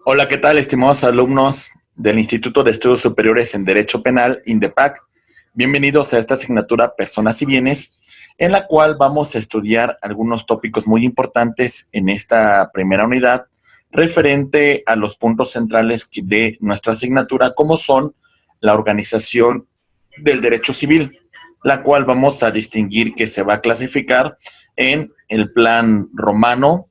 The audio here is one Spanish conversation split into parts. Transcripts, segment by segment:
Hola, ¿qué tal, estimados alumnos del Instituto de Estudios Superiores en Derecho Penal, INDEPAC? Bienvenidos a esta asignatura Personas y Bienes, en la cual vamos a estudiar algunos tópicos muy importantes en esta primera unidad, referente a los puntos centrales de nuestra asignatura, como son la organización del derecho civil, la cual vamos a distinguir que se va a clasificar en el plan romano,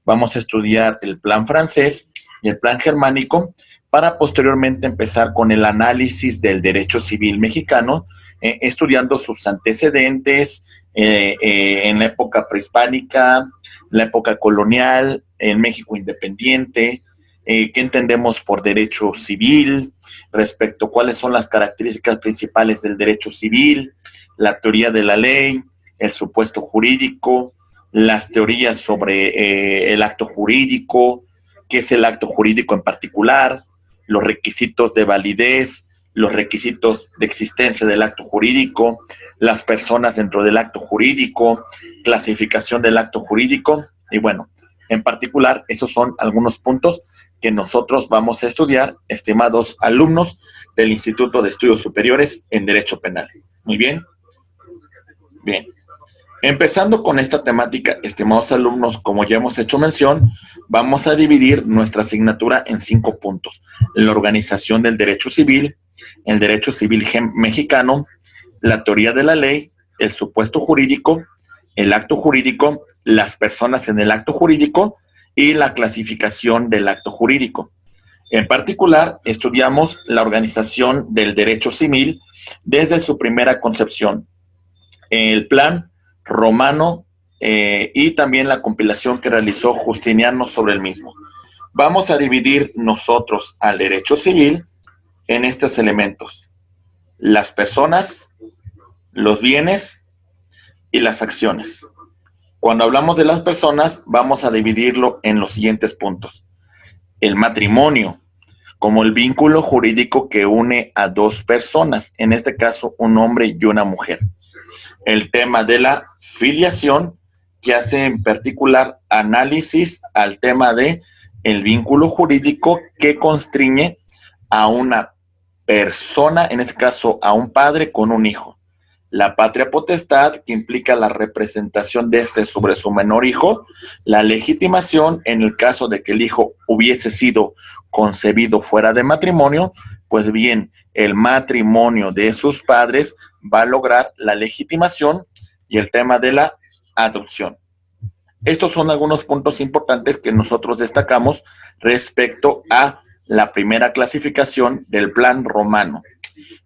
vamos a estudiar el plan francés y el plan germánico, para posteriormente empezar con el análisis del derecho civil mexicano, estudiando sus antecedentes en la época prehispánica, la época colonial, en México independiente, qué entendemos por derecho civil, respecto a cuáles son las características principales del derecho civil, la teoría de la ley, el supuesto jurídico, las teorías sobre el acto jurídico, qué es el acto jurídico en particular, los requisitos de validez, los requisitos de existencia del acto jurídico, las personas dentro del acto jurídico, clasificación del acto jurídico, y bueno, en particular, esos son algunos puntos que nosotros vamos a estudiar, estimados alumnos del Instituto de Estudios Superiores en Derecho Penal. Muy bien. Bien. Empezando con esta temática, estimados alumnos, como ya hemos hecho mención, vamos a dividir nuestra asignatura en 5 puntos. La organización del derecho civil, el derecho civil mexicano, la teoría de la ley, el supuesto jurídico, el acto jurídico, las personas en el acto jurídico y la clasificación del acto jurídico. En particular, estudiamos la organización del derecho civil desde su primera concepción, el plan romano y también la compilación que realizó Justiniano sobre el mismo. Vamos a dividir nosotros al derecho civil en estos elementos: las personas, los bienes y las acciones. Cuando hablamos de las personas, vamos a dividirlo en los siguientes puntos: el matrimonio, como el vínculo jurídico que une a dos personas, en este caso un hombre y una mujer. El tema de la filiación, que hace en particular análisis al tema de el vínculo jurídico que constriñe a una persona, en este caso a un padre con un hijo. La patria potestad, que implica la representación de este sobre su menor hijo. La legitimación, en el caso de que el hijo hubiese sido concebido fuera de matrimonio, pues bien, el matrimonio de sus padres va a lograr la legitimación, y el tema de la adopción. Estos son algunos puntos importantes que nosotros destacamos respecto a la primera clasificación del plan romano.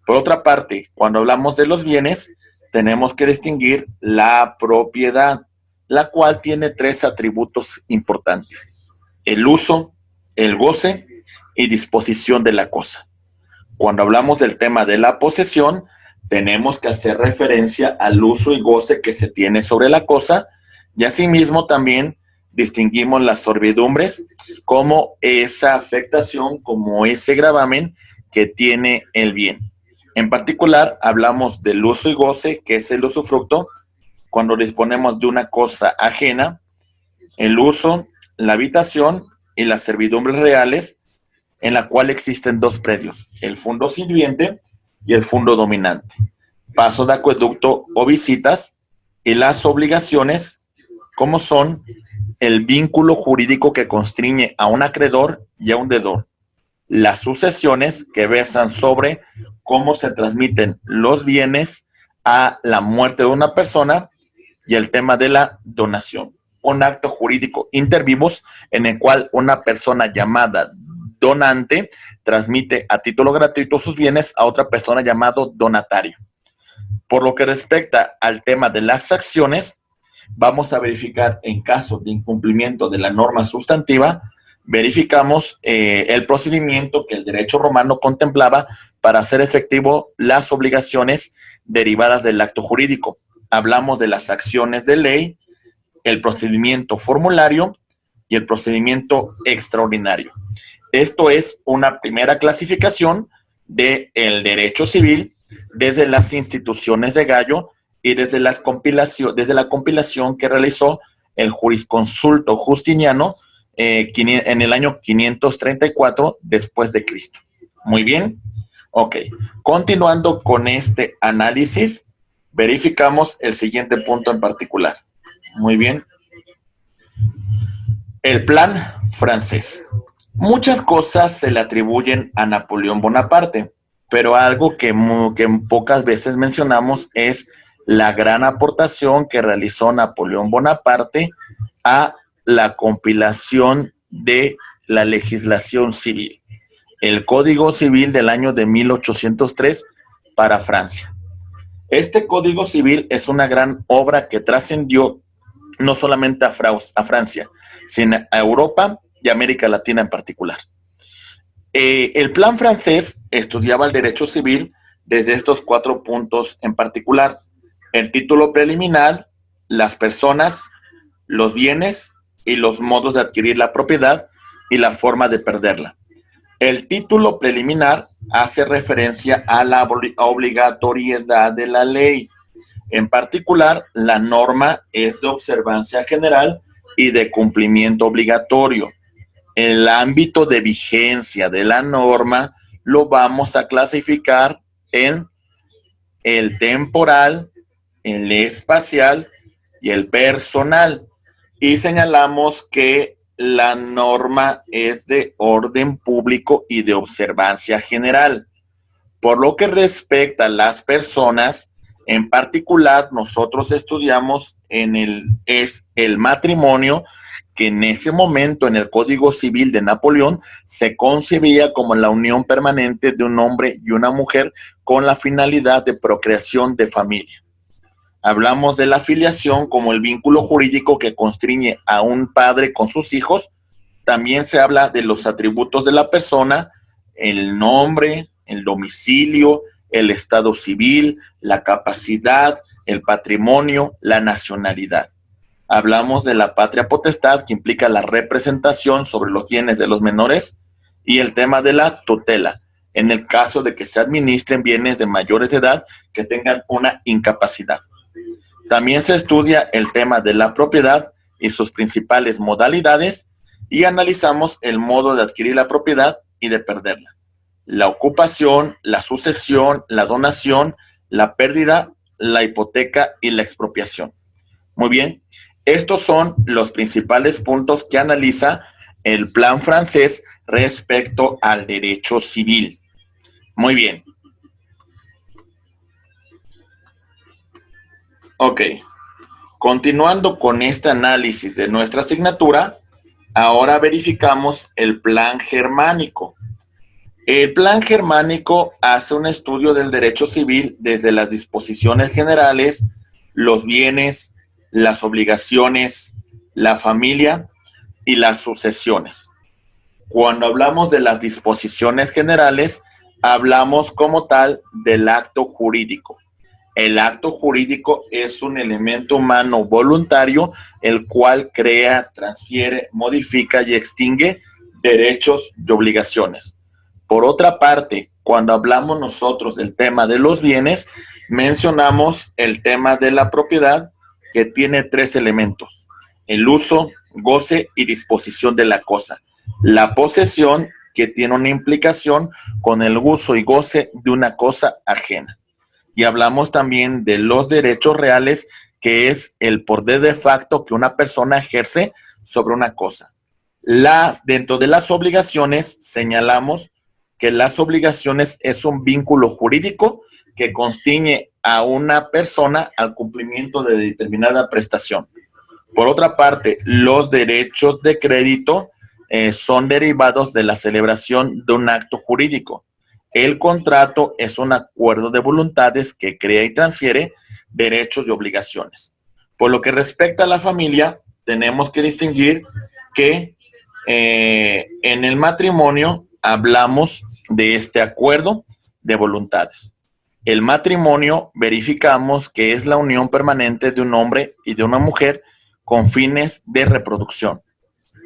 Por otra parte, cuando hablamos de los bienes, tenemos que distinguir la propiedad, la cual tiene 3 atributos importantes: el uso, el goce y disposición de la cosa. Cuando hablamos del tema de la posesión, tenemos que hacer referencia al uso y goce que se tiene sobre la cosa, y asimismo también distinguimos las servidumbres como esa afectación, como ese gravamen que tiene el bien. En particular, hablamos del uso y goce, que es el usufructo, cuando disponemos de una cosa ajena, el uso, la habitación y las servidumbres reales, en la cual existen 2 predios: el fundo sirviente y el fundo dominante, paso de acueducto o visitas, y las obligaciones, como son el vínculo jurídico que constriñe a un acreedor y a un deudor, las sucesiones, que versan sobre cómo se transmiten los bienes a la muerte de una persona, y el tema de la donación, un acto jurídico inter vivos en el cual una persona llamada donante transmite a título gratuito sus bienes a otra persona llamado donatario. Por lo que respecta al tema de las acciones, vamos a verificar en caso de incumplimiento de la norma sustantiva, verificamos el procedimiento que el derecho romano contemplaba para hacer efectivo las obligaciones derivadas del acto jurídico. Hablamos de las acciones de ley, el procedimiento formulario y el procedimiento extraordinario. Esto es una primera clasificación del derecho civil desde las instituciones de Gallo y desde la compilación que realizó el jurisconsulto Justiniano en el año 534 después de Cristo. Muy bien. Ok. Continuando con este análisis, verificamos el siguiente punto en particular. Muy bien. El plan francés. Muchas cosas se le atribuyen a Napoleón Bonaparte, pero algo que pocas veces mencionamos es la gran aportación que realizó Napoleón Bonaparte a la compilación de la legislación civil, el Código Civil del año de 1803 para Francia. Este Código Civil es una gran obra que trascendió no solamente a Francia, sino a Europa y América Latina en particular. El plan francés estudiaba el derecho civil desde estos 4 puntos en particular: el título preliminar, las personas, los bienes y los modos de adquirir la propiedad y la forma de perderla. El título preliminar hace referencia a la obligatoriedad de la ley. En particular, la norma es de observancia general y de cumplimiento obligatorio. El ámbito de vigencia de la norma lo vamos a clasificar en el temporal, el espacial y el personal. Y señalamos que la norma es de orden público y de observancia general. Por lo que respecta a las personas, en particular, nosotros estudiamos el matrimonio, que en ese momento en el Código Civil de Napoleón se concebía como la unión permanente de un hombre y una mujer con la finalidad de procreación de familia. Hablamos de la filiación como el vínculo jurídico que constriñe a un padre con sus hijos. También se habla de los atributos de la persona: el nombre, el domicilio, el estado civil, la capacidad, el patrimonio, la nacionalidad. Hablamos de la patria potestad, que implica la representación sobre los bienes de los menores, y el tema de la tutela, en el caso de que se administren bienes de mayores de edad que tengan una incapacidad. También se estudia el tema de la propiedad y sus principales modalidades, y analizamos el modo de adquirir la propiedad y de perderla: la ocupación, la sucesión, la donación, la pérdida, la hipoteca y la expropiación. Muy bien, estos son los principales puntos que analiza el plan francés respecto al derecho civil. Muy bien. Ok, continuando con este análisis de nuestra asignatura, ahora verificamos el plan germánico. El plan germánico hace un estudio del derecho civil desde las disposiciones generales, los bienes, las obligaciones, la familia y las sucesiones. Cuando hablamos de las disposiciones generales, hablamos como tal del acto jurídico. El acto jurídico es un elemento humano voluntario, el cual crea, transfiere, modifica y extingue derechos y obligaciones. Por otra parte, cuando hablamos nosotros del tema de los bienes, mencionamos el tema de la propiedad, que tiene 3 elementos: el uso, goce y disposición de la cosa. La posesión, que tiene una implicación con el uso y goce de una cosa ajena. Y hablamos también de los derechos reales, que es el poder de facto que una persona ejerce sobre una cosa. Dentro de las obligaciones, señalamos que las obligaciones es un vínculo jurídico que constriñe a una persona al cumplimiento de determinada prestación. Por otra parte, los derechos de crédito son derivados de la celebración de un acto jurídico. El contrato es un acuerdo de voluntades que crea y transfiere derechos y obligaciones. Por lo que respecta a la familia, tenemos que distinguir que en el matrimonio hablamos de este acuerdo de voluntades. El matrimonio verificamos que es la unión permanente de un hombre y de una mujer con fines de reproducción.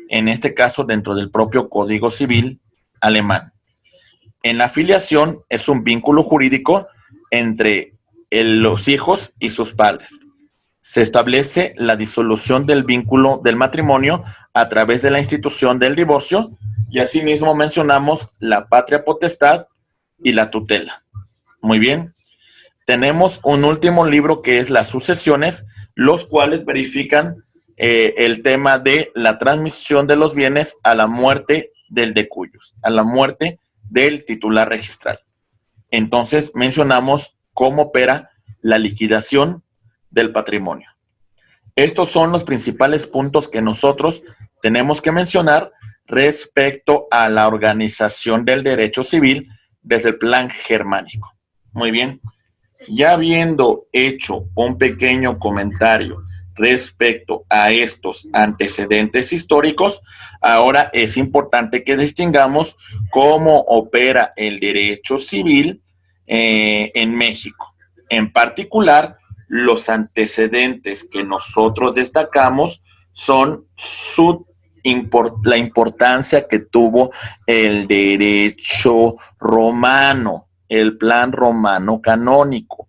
En este caso, dentro del propio Código Civil alemán. En la filiación es un vínculo jurídico entre los hijos y sus padres. Se establece la disolución del vínculo del matrimonio a través de la institución del divorcio, y asimismo mencionamos la patria potestad y la tutela. Muy bien. Tenemos un último libro que es Las sucesiones, los cuales verifican el tema de la transmisión de los bienes a la muerte del decuyos, a la muerte del titular registral. Entonces mencionamos cómo opera la liquidación del patrimonio. Estos son los principales puntos que nosotros tenemos que mencionar respecto a la organización del derecho civil desde el plan germánico. Muy bien. Ya habiendo hecho un pequeño comentario respecto a estos antecedentes históricos, ahora es importante que distingamos cómo opera el derecho civil en México. En particular, los antecedentes que nosotros destacamos son la importancia que tuvo el derecho romano, el plan romano canónico,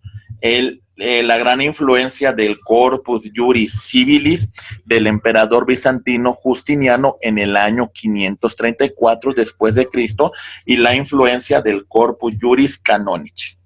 la gran influencia del Corpus Juris Civilis del emperador bizantino Justiniano en el año 534 después de Cristo y la influencia del Corpus Juris Canonicis.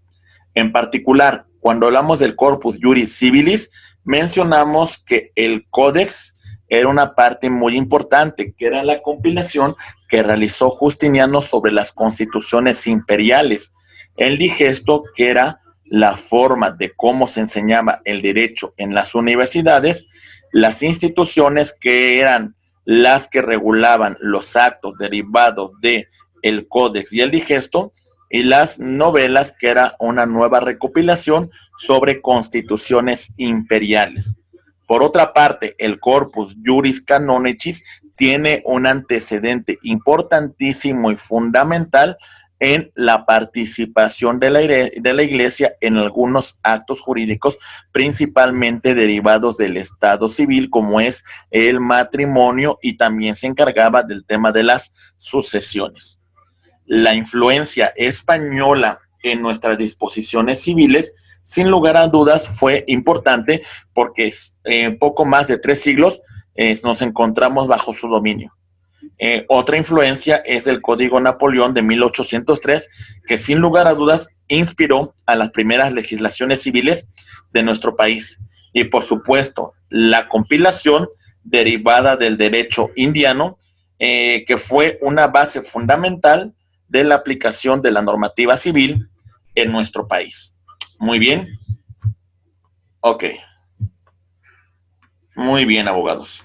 En particular, cuando hablamos del Corpus Juris Civilis, mencionamos que el Códex era una parte muy importante, que era la compilación que realizó Justiniano sobre las constituciones imperiales. El digesto, que era la forma de cómo se enseñaba el derecho en las universidades, las instituciones que eran las que regulaban los actos derivados del Códex y el digesto, y las novelas, que era una nueva recopilación sobre constituciones imperiales. Por otra parte, el Corpus Juris Canonicis tiene un antecedente importantísimo y fundamental en la participación de la Iglesia en algunos actos jurídicos, principalmente derivados del Estado civil, como es el matrimonio, y también se encargaba del tema de las sucesiones. La influencia española en nuestras disposiciones civiles, sin lugar a dudas, fue importante porque en poco más de 3 siglos nos encontramos bajo su dominio. Otra influencia es el Código Napoleón de 1803, que sin lugar a dudas inspiró a las primeras legislaciones civiles de nuestro país. Y por supuesto, la compilación derivada del derecho indiano, que fue una base fundamental de la aplicación de la normativa civil en nuestro país. Muy bien. Ok. Muy bien, abogados.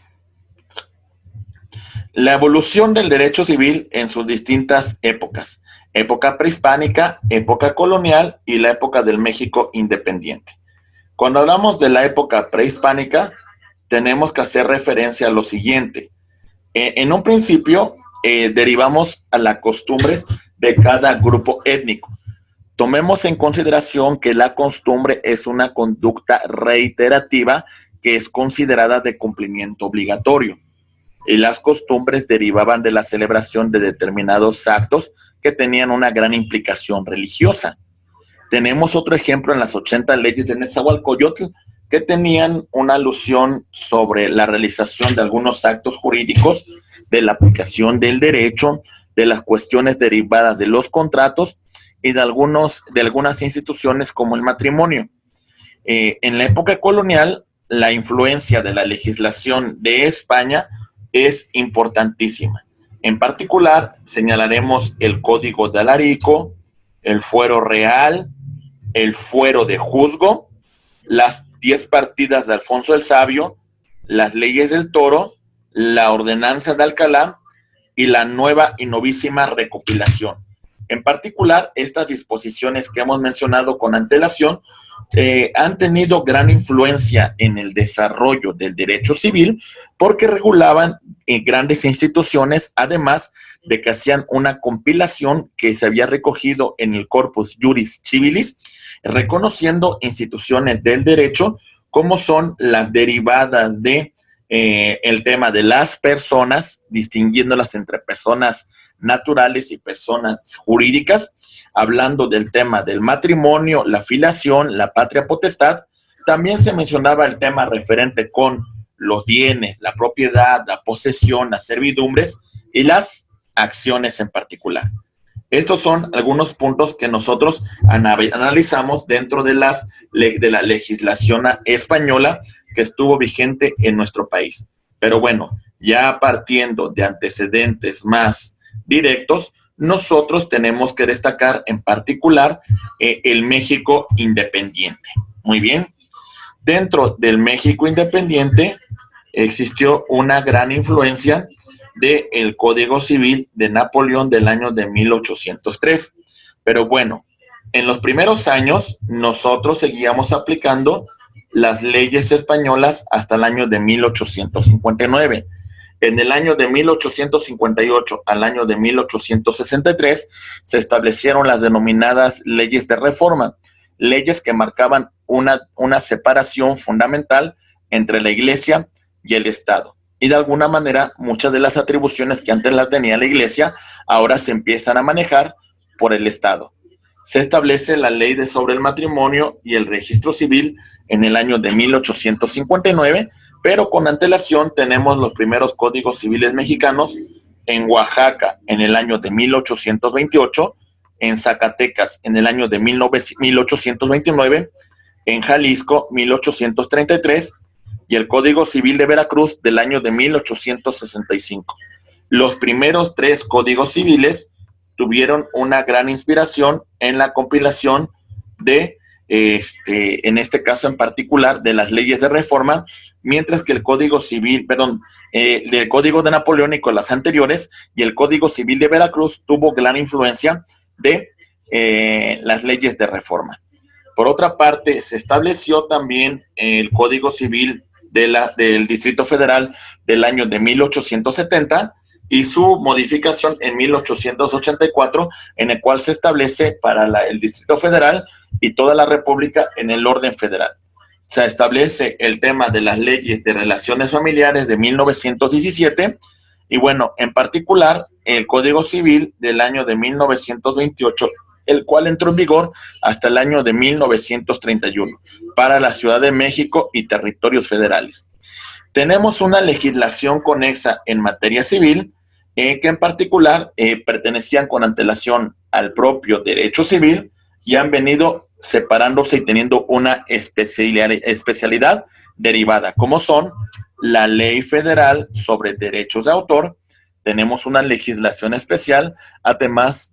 La evolución del derecho civil en sus distintas épocas. Época prehispánica, época colonial y la época del México independiente. Cuando hablamos de la época prehispánica, tenemos que hacer referencia a lo siguiente. En un principio, derivamos a las costumbres de cada grupo étnico. Tomemos en consideración que la costumbre es una conducta reiterativa que es considerada de cumplimiento obligatorio. Y las costumbres derivaban de la celebración de determinados actos que tenían una gran implicación religiosa. Tenemos otro ejemplo en las 80 leyes de Nezahualcóyotl, que tenían una alusión sobre la realización de algunos actos jurídicos, de la aplicación del derecho, de las cuestiones derivadas de los contratos y de algunas instituciones como el matrimonio. En la época colonial, la influencia de la legislación de España es importantísima. En particular, señalaremos el Código de Alarico, el Fuero Real, el Fuero de Juzgo, las 10 partidas de Alfonso el Sabio, las leyes del Toro, la Ordenanza de Alcalá y la nueva y novísima recopilación. En particular, estas disposiciones que hemos mencionado con antelación han tenido gran influencia en el desarrollo del derecho civil porque regulaban grandes instituciones, además de que hacían una compilación que se había recogido en el Corpus Juris Civilis, reconociendo instituciones del derecho como son las derivadas de el tema de las personas, distinguiéndolas entre personas naturales y personas jurídicas, hablando del tema del matrimonio, la filiación, la patria potestad. También se mencionaba el tema referente con los bienes, la propiedad, la posesión, las servidumbres y las acciones en particular. Estos son algunos puntos que nosotros analizamos dentro de la legislación española que estuvo vigente en nuestro país. Pero bueno, ya partiendo de antecedentes más directos, nosotros tenemos que destacar en particular el México independiente. Muy bien. Dentro del México independiente existió una gran influencia del Código Civil de Napoleón del año de 1803. Pero bueno, en los primeros años nosotros seguíamos aplicando las leyes españolas hasta el año de 1859. En el año de 1858 al año de 1863 se establecieron las denominadas leyes de reforma, leyes que marcaban una separación fundamental entre la Iglesia y el Estado. Y de alguna manera, muchas de las atribuciones que antes las tenía la Iglesia, ahora se empiezan a manejar por el Estado. Se establece la ley sobre el matrimonio y el registro civil en el año de 1859, pero con antelación tenemos los primeros códigos civiles mexicanos en Oaxaca en el año de 1828, en Zacatecas en el año de 1829, en Jalisco 1833, y el Código Civil de Veracruz del año de 1865. Los primeros tres códigos civiles tuvieron una gran inspiración en la compilación de, en este caso en particular, de las leyes de reforma, mientras que el Código Civil, el Código de Napoleónico, las anteriores, y el Código Civil de Veracruz tuvo gran influencia de las leyes de reforma. Por otra parte, se estableció también el Código Civil del Distrito Federal del año de 1870 y su modificación en 1884, en el cual se establece para el Distrito Federal y toda la República en el orden federal. Se establece el tema de las leyes de relaciones familiares de 1917 y bueno, en particular el Código Civil del año de 1928, el cual entró en vigor hasta el año de 1931 para la Ciudad de México y territorios federales. Tenemos una legislación conexa en materia civil que en particular pertenecían con antelación al propio derecho civil y han venido separándose y teniendo una especialidad derivada, como son la Ley Federal sobre Derechos de Autor. Tenemos una legislación especial, además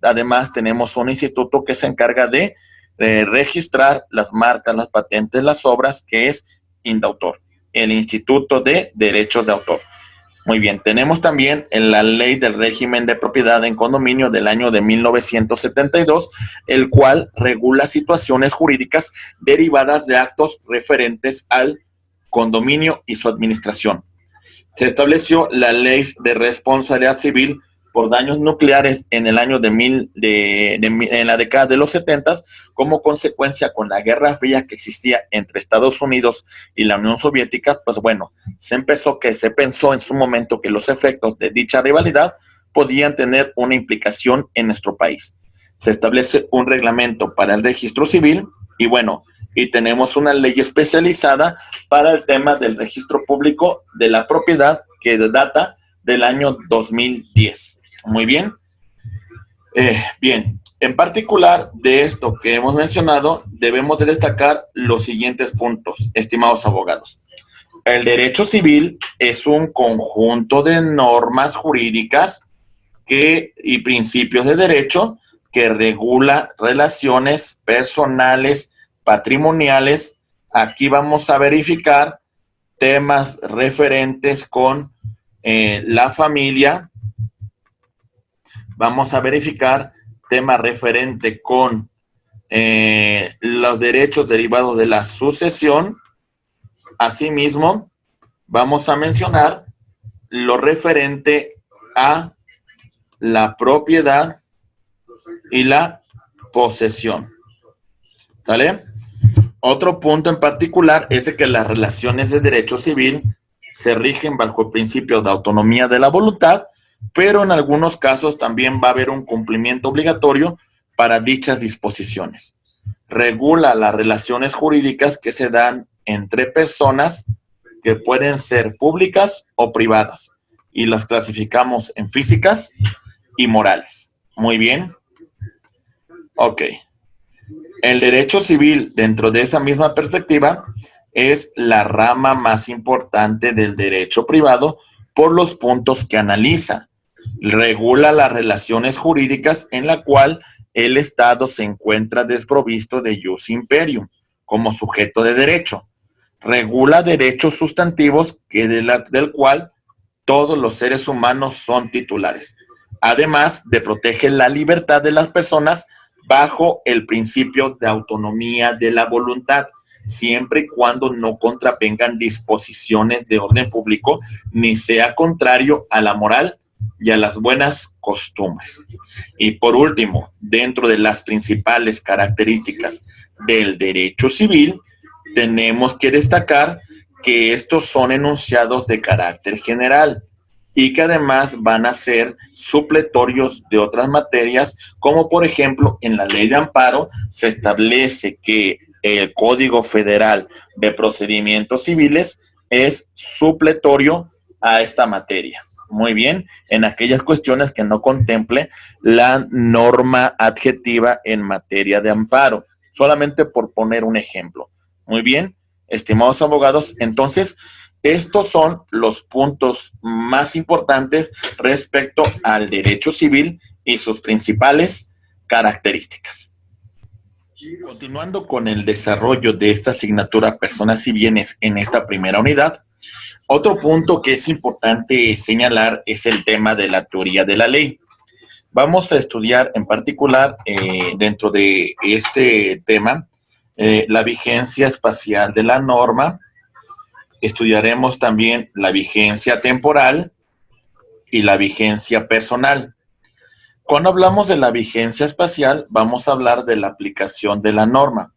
tenemos un instituto que se encarga de registrar las marcas, las patentes, las obras, que es INDAUTOR, el Instituto de Derechos de Autor. Muy bien, tenemos también en la Ley del Régimen de Propiedad en Condominio del año de 1972, el cual regula situaciones jurídicas derivadas de actos referentes al condominio y su administración. Se estableció la Ley de Responsabilidad Civil por Daños Nucleares en el año en la década de los 70, como consecuencia con la Guerra Fría que existía entre Estados Unidos y la Unión Soviética. Pues bueno, se pensó en su momento que los efectos de dicha rivalidad podían tener una implicación en nuestro país. Se establece un reglamento para el registro civil y bueno, y tenemos una ley especializada para el tema del registro público de la propiedad que data del año 2010. Muy bien. Bien, en particular de esto que hemos mencionado, debemos de destacar los siguientes puntos, estimados abogados. El derecho civil es un conjunto de normas jurídicas y principios de derecho que regula relaciones personales, patrimoniales. Aquí vamos a verificar temas referentes con la familia. Vamos a verificar temas referentes con los derechos derivados de la sucesión. Asimismo, vamos a mencionar lo referente a la propiedad y la posesión. ¿Sale? Otro punto en particular es de que las relaciones de derecho civil se rigen bajo el principio de autonomía de la voluntad, pero en algunos casos también va a haber un cumplimiento obligatorio para dichas disposiciones. Regula las relaciones jurídicas que se dan entre personas que pueden ser públicas o privadas, y las clasificamos en físicas y morales. Muy bien. Ok. El derecho civil, dentro de esa misma perspectiva, es la rama más importante del derecho privado por los puntos que analiza. Regula las relaciones jurídicas en la cual el Estado se encuentra desprovisto de jus imperium como sujeto de derecho. Regula derechos sustantivos del cual todos los seres humanos son titulares. Además de proteger la libertad de las personas bajo el principio de autonomía de la voluntad, siempre y cuando no contravengan disposiciones de orden público ni sea contrario a la moral y a las buenas costumbres. Y por último, dentro de las principales características del derecho civil, tenemos que destacar que estos son enunciados de carácter general y que además van a ser supletorios de otras materias, como por ejemplo en la ley de amparo se establece que el Código Federal de Procedimientos Civiles es supletorio a esta materia. Muy bien, en aquellas cuestiones que no contemple la norma adjetiva en materia de amparo, solamente por poner un ejemplo. Muy bien, estimados abogados, entonces estos son los puntos más importantes respecto al derecho civil y sus principales características. Continuando con el desarrollo de esta asignatura Personas y Bienes en esta primera unidad, otro punto que es importante señalar es el tema de la teoría de la ley. Vamos a estudiar en particular dentro de este tema la vigencia espacial de la norma. Estudiaremos también la vigencia temporal y la vigencia personal. Cuando hablamos de la vigencia espacial, vamos a hablar de la aplicación de la norma.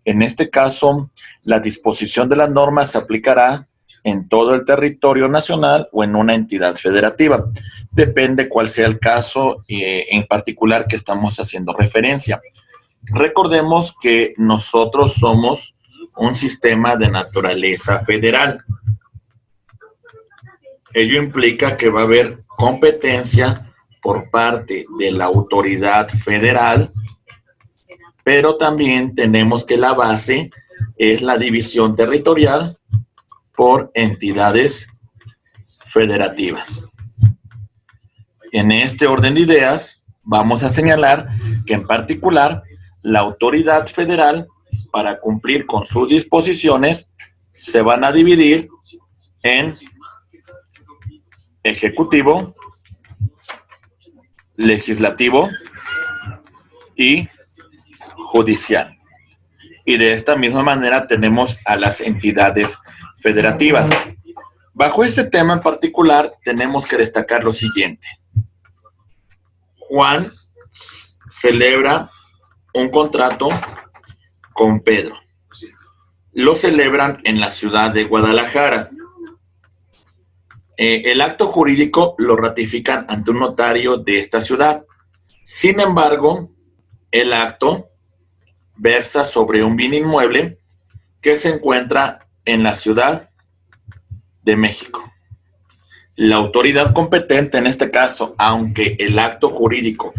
En este caso, la disposición de la norma se aplicará en todo el territorio nacional o en una entidad federativa. Depende cuál sea el caso en particular que estamos haciendo referencia. Recordemos que nosotros somos un sistema de naturaleza federal. Ello implica que va a haber competencia por parte de la autoridad federal, pero también tenemos que la base es la división territorial por entidades federativas. En este orden de ideas, vamos a señalar que en particular la autoridad federal, para cumplir con sus disposiciones, se van a dividir en ejecutivo, legislativo y judicial. Y de esta misma manera tenemos a las entidades federativas. Bajo este tema en particular, tenemos que destacar lo siguiente. Juan celebra un contrato con Pedro. Lo celebran en la ciudad de Guadalajara. El acto jurídico lo ratifican ante un notario de esta ciudad. Sin embargo, el acto versa sobre un bien inmueble que se encuentra en la Ciudad de México. La autoridad competente en este caso, aunque el acto jurídico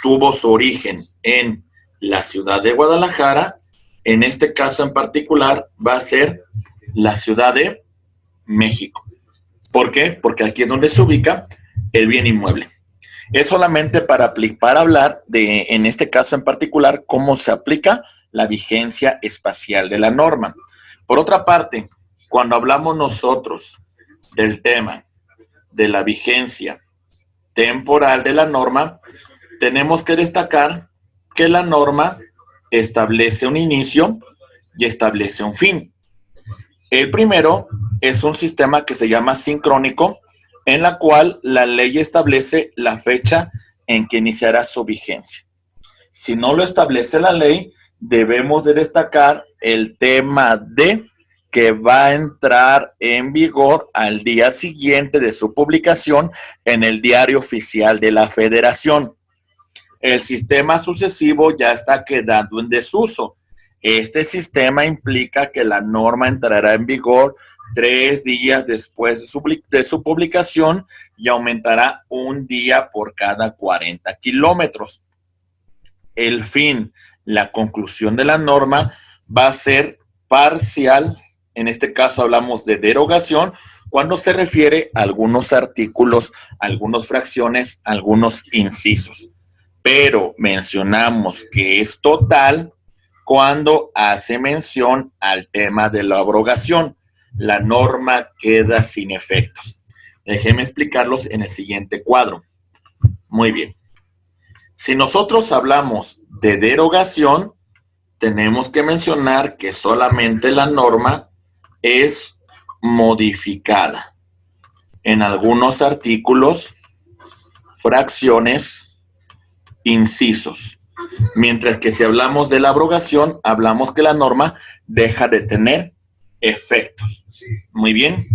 tuvo su origen en la ciudad de Guadalajara, en este caso en particular va a ser la Ciudad de México. ¿Por qué? Porque aquí es donde se ubica el bien inmueble. Es solamente para hablar de, en este caso en particular, cómo se aplica la vigencia espacial de la norma. Por otra parte, cuando hablamos nosotros del tema de la vigencia temporal de la norma, tenemos que destacar que la norma establece un inicio y establece un fin. El primero es un sistema que se llama sincrónico, en la cual la ley establece la fecha en que iniciará su vigencia. Si no lo establece la ley, debemos de destacar el tema de que va a entrar en vigor al día siguiente de su publicación en el Diario Oficial de la Federación. El sistema sucesivo ya está quedando en desuso. Este sistema implica que la norma entrará en vigor 3 días después de su publicación y aumentará un día por cada 40 kilómetros. El fin, la conclusión de la norma va a ser parcial. En este caso hablamos de derogación cuando se refiere a algunos artículos, algunas fracciones, algunos incisos. Pero mencionamos que es total cuando hace mención al tema de la abrogación. La norma queda sin efectos. Déjenme explicarlos en el siguiente cuadro. Muy bien. Si nosotros hablamos de derogación, tenemos que mencionar que solamente la norma es modificada en algunos artículos, fracciones, incisos. Mientras que si hablamos de la abrogación, hablamos que la norma deja de tener efectos. Muy bien.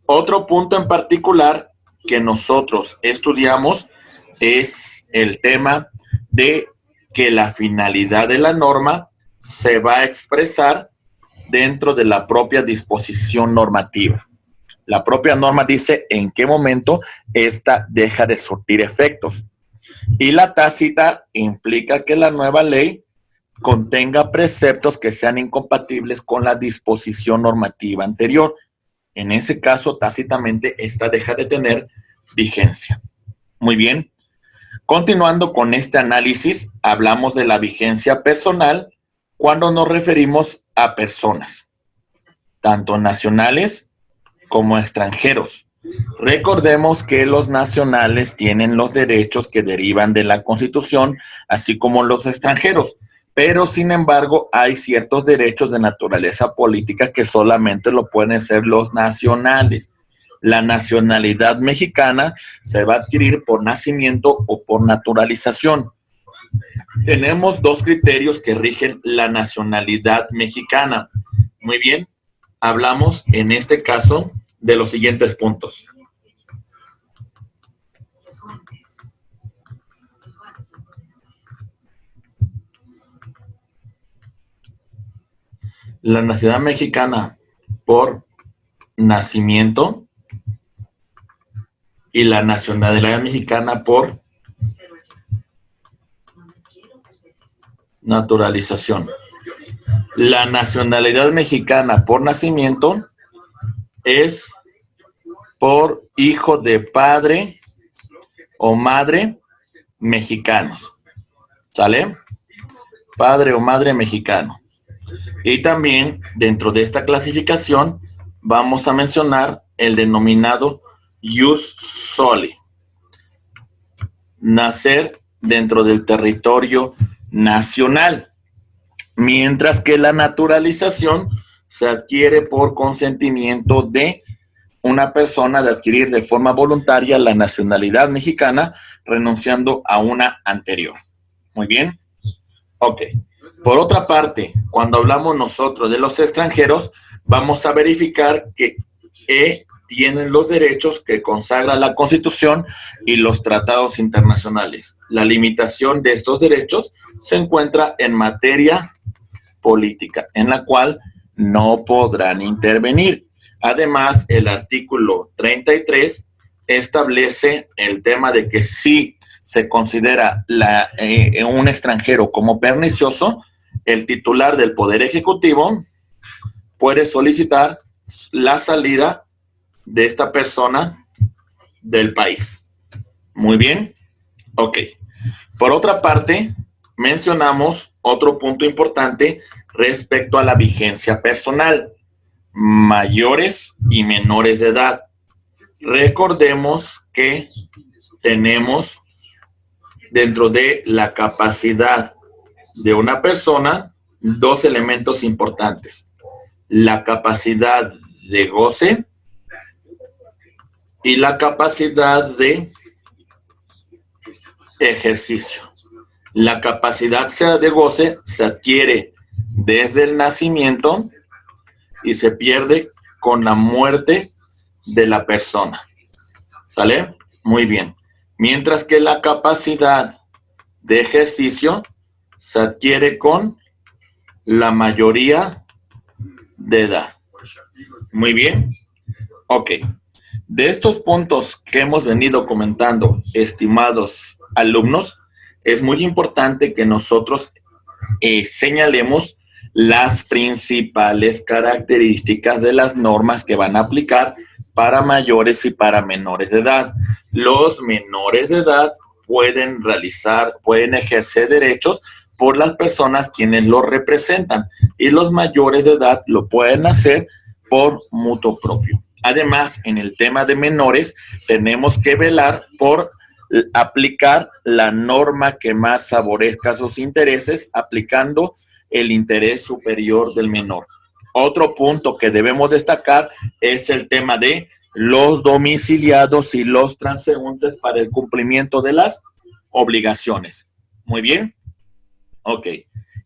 Otro punto en particular que nosotros estudiamos es el tema de que la finalidad de la norma se va a expresar dentro de la propia disposición normativa. La propia norma dice en qué momento esta deja de surtir efectos. Y la tácita implica que la nueva ley contenga preceptos que sean incompatibles con la disposición normativa anterior. En ese caso, tácitamente, esta deja de tener vigencia. Muy bien. Continuando con este análisis, hablamos de la vigencia personal cuando nos referimos a personas, tanto nacionales como extranjeros. Recordemos que los nacionales tienen los derechos que derivan de la Constitución, así como los extranjeros, pero sin embargo hay ciertos derechos de naturaleza política que solamente lo pueden ser los nacionales. La nacionalidad mexicana se va a adquirir por nacimiento o por naturalización. Tenemos dos criterios que rigen la nacionalidad mexicana. Muy bien, hablamos en este caso de los siguientes puntos. La nacionalidad mexicana por nacimiento y la nacionalidad mexicana por naturalización. La nacionalidad mexicana por nacimiento es por hijo de padre o madre mexicanos. ¿Sale? Padre o madre mexicano. Y también dentro de esta clasificación vamos a mencionar el denominado ius soli. Nacer dentro del territorio nacional. Mientras que la naturalización se adquiere por consentimiento de una persona de adquirir de forma voluntaria la nacionalidad mexicana, renunciando a una anterior. Muy bien. Ok. Por otra parte, cuando hablamos nosotros de los extranjeros, vamos a verificar que tienen los derechos que consagra la Constitución y los tratados internacionales. La limitación de estos derechos se encuentra en materia política, en la cual no podrán intervenir. Además, el artículo 33 establece el tema de que si se considera un extranjero como pernicioso, el titular del Poder Ejecutivo puede solicitar la salida de esta persona del país. Muy bien. Ok. Por otra parte, mencionamos otro punto importante respecto a la vigencia personal. Mayores y menores de edad. Recordemos que tenemos dentro de la capacidad de una persona dos elementos importantes. La capacidad de goce y la capacidad de ejercicio. La capacidad de goce se adquiere desde el nacimiento y se pierde con la muerte de la persona. ¿Sale? Muy bien. Mientras que la capacidad de ejercicio se adquiere con la mayoría de edad. Muy bien. Ok. De estos puntos que hemos venido comentando, estimados alumnos, es muy importante que nosotros señalemos las principales características de las normas que van a aplicar para mayores y para menores de edad. Los menores de edad pueden ejercer derechos por las personas quienes los representan y los mayores de edad lo pueden hacer por mutuo propio. Además, en el tema de menores, tenemos que velar por aplicar la norma que más favorezca sus intereses, aplicando el interés superior del menor. Otro punto que debemos destacar es el tema de los domiciliados y los transeúntes para el cumplimiento de las obligaciones. Muy bien. Ok.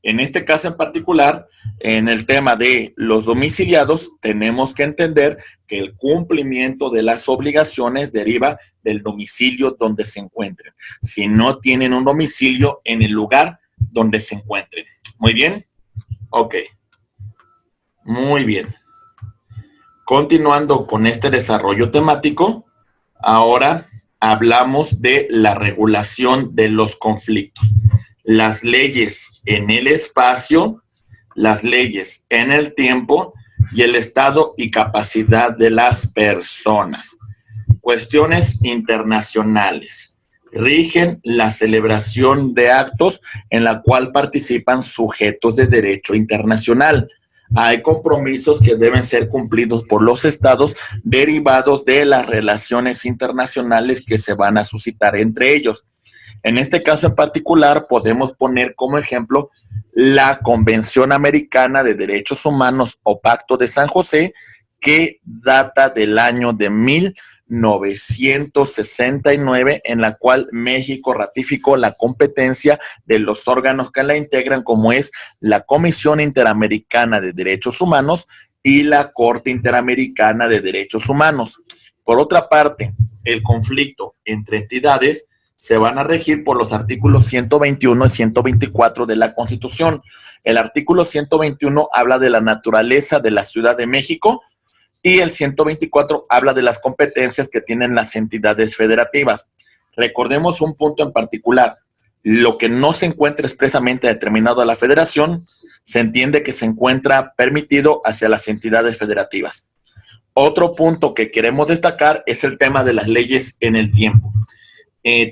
En este caso en particular, en el tema de los domiciliados, tenemos que entender que el cumplimiento de las obligaciones deriva del domicilio donde se encuentren. Si no tienen un domicilio en el lugar donde se encuentren. Muy bien. Ok. Muy bien. Continuando con este desarrollo temático, ahora hablamos de la regulación de los conflictos. Las leyes en el espacio, las leyes en el tiempo y el estado y capacidad de las personas. Cuestiones internacionales. Rigen la celebración de actos en la cual participan sujetos de derecho internacional. Hay compromisos que deben ser cumplidos por los estados derivados de las relaciones internacionales que se van a suscitar entre ellos. En este caso en particular, podemos poner como ejemplo la Convención Americana de Derechos Humanos o Pacto de San José, que data del año de 1969, en la cual México ratificó la competencia de los órganos que la integran, como es la Comisión Interamericana de Derechos Humanos y la Corte Interamericana de Derechos Humanos. Por otra parte, el conflicto entre entidades se van a regir por los artículos 121 y 124 de la Constitución. El artículo 121 habla de la naturaleza de la Ciudad de México y el 124 habla de las competencias que tienen las entidades federativas. Recordemos un punto en particular. Lo que no se encuentra expresamente determinado a la federación, se entiende que se encuentra permitido hacia las entidades federativas. Otro punto que queremos destacar es el tema de las leyes en el tiempo.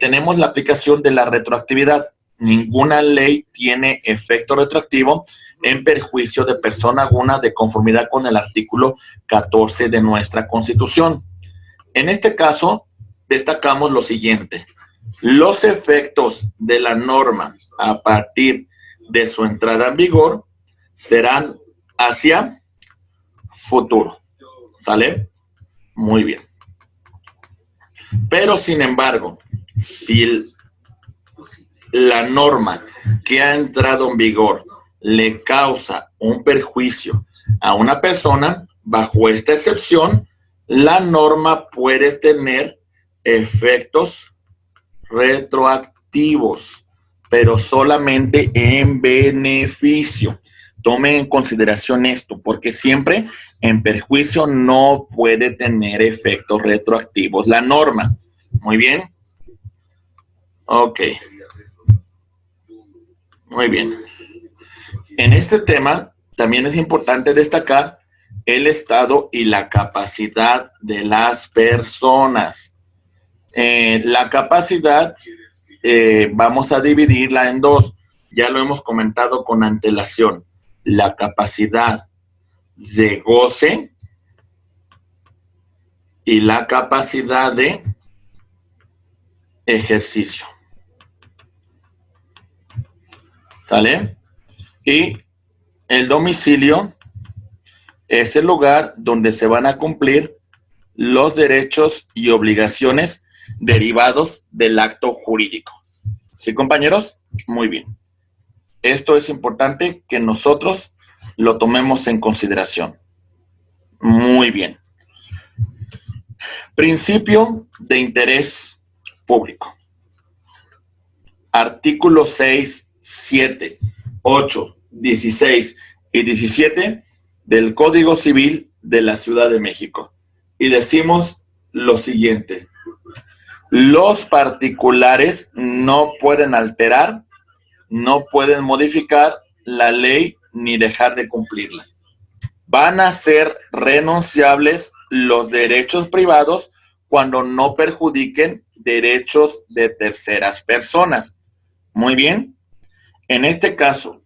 Tenemos la aplicación de la retroactividad. Ninguna ley tiene efecto retroactivo en perjuicio de persona alguna de conformidad con el artículo 14 de nuestra Constitución. En este caso, destacamos lo siguiente. Los efectos de la norma a partir de su entrada en vigor serán hacia futuro. ¿Sale? Muy bien. Pero, sin embargo, si la norma que ha entrado en vigor le causa un perjuicio a una persona, bajo esta excepción, la norma puede tener efectos retroactivos, pero solamente en beneficio. Tomen en consideración esto, porque siempre en perjuicio no puede tener efectos retroactivos la norma. Muy bien. Ok. Muy bien. En este tema también es importante destacar el estado y la capacidad de las personas. La capacidad vamos a dividirla en dos. Ya lo hemos comentado con antelación. La capacidad de goce y la capacidad de ejercicio. ¿Sale? Y el domicilio es el lugar donde se van a cumplir los derechos y obligaciones derivados del acto jurídico. ¿Sí, compañeros? Muy bien. Esto es importante que nosotros lo tomemos en consideración. Muy bien. Principio de interés público. Artículo 6, 7, 8, 16 y 17 del Código Civil de la Ciudad de México. Y decimos lo siguiente: los particulares no pueden alterar, no pueden modificar la ley ni dejar de cumplirla. Van a ser renunciables los derechos privados cuando no perjudiquen derechos de terceras personas. Muy bien. En este caso,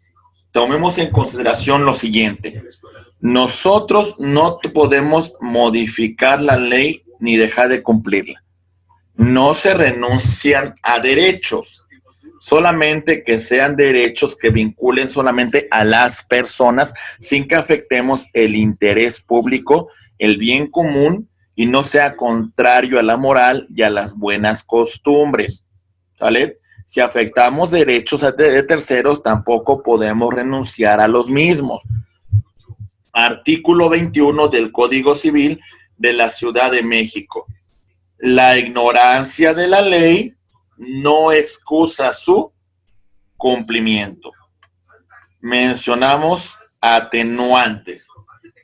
tomemos en consideración lo siguiente: nosotros no podemos modificar la ley ni dejar de cumplirla. No se renuncian a derechos, solamente que sean derechos que vinculen solamente a las personas sin que afectemos el interés público, el bien común, y no sea contrario a la moral y a las buenas costumbres. ¿Sale? Si afectamos derechos de terceros, tampoco podemos renunciar a los mismos. Artículo 21 del Código Civil de la Ciudad de México. La ignorancia de la ley no excusa su cumplimiento. Mencionamos atenuantes.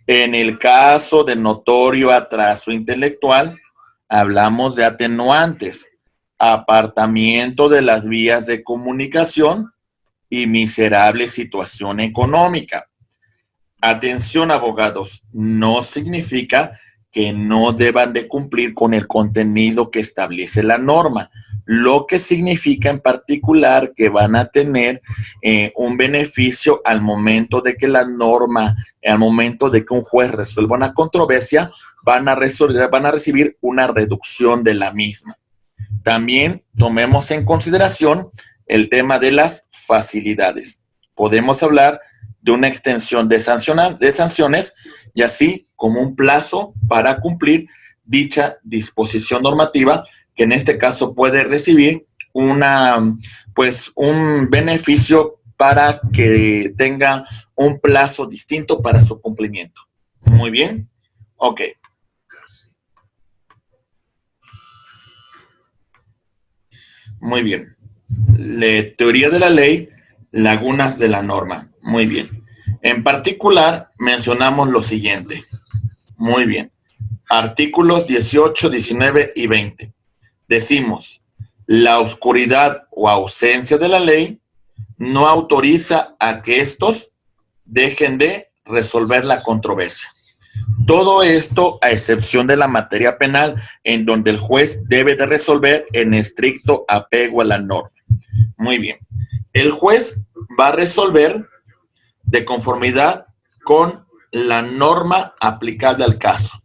En el caso de notorio atraso intelectual, hablamos de atenuantes: apartamiento de las vías de comunicación y miserable situación económica. Atención, abogados, no significa que no deban de cumplir con el contenido que establece la norma, lo que significa en particular que van a tener un beneficio al momento de que la norma, al momento de que un juez resuelva una controversia, van a recibir una reducción de la misma. También tomemos en consideración el tema de las facilidades. Podemos hablar de una extensión de sanciones y así como un plazo para cumplir dicha disposición normativa, que en este caso puede recibir un beneficio para que tenga un plazo distinto para su cumplimiento. Muy bien. Ok. Muy bien. Teoría de la ley, lagunas de la norma. Muy bien. En particular, mencionamos lo siguiente. Muy bien. Artículos 18, 19 y 20. Decimos: la oscuridad o ausencia de la ley no autoriza a que estos dejen de resolver la controversia. Todo esto a excepción de la materia penal, en donde el juez debe de resolver en estricto apego a la norma. Muy bien. El juez va a resolver de conformidad con la norma aplicable al caso.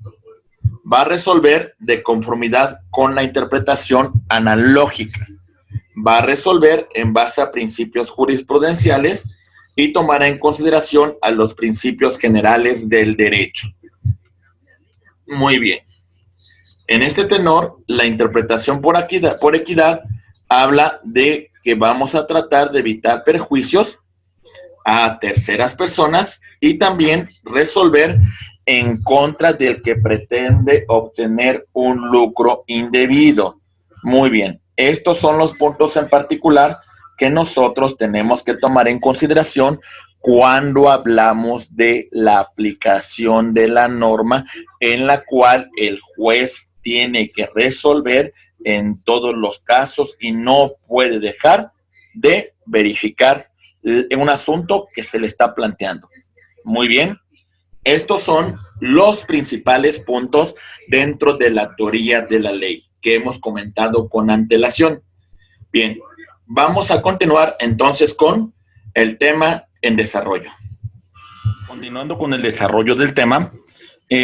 Va a resolver de conformidad con la interpretación analógica. Va a resolver en base a principios jurisprudenciales y tomará en consideración a los principios generales del derecho. Muy bien. En este tenor, la interpretación por equidad habla de que vamos a tratar de evitar perjuicios a terceras personas y también resolver en contra del que pretende obtener un lucro indebido. Muy bien. Estos son los puntos en particular que nosotros tenemos que tomar en consideración cuando hablamos de la aplicación de la norma, en la cual el juez tiene que resolver en todos los casos y no puede dejar de verificar un asunto que se le está planteando. Muy bien. Estos son los principales puntos dentro de la teoría de la ley que hemos comentado con antelación. Bien, vamos a continuar entonces con el tema en desarrollo. Continuando con el desarrollo del tema,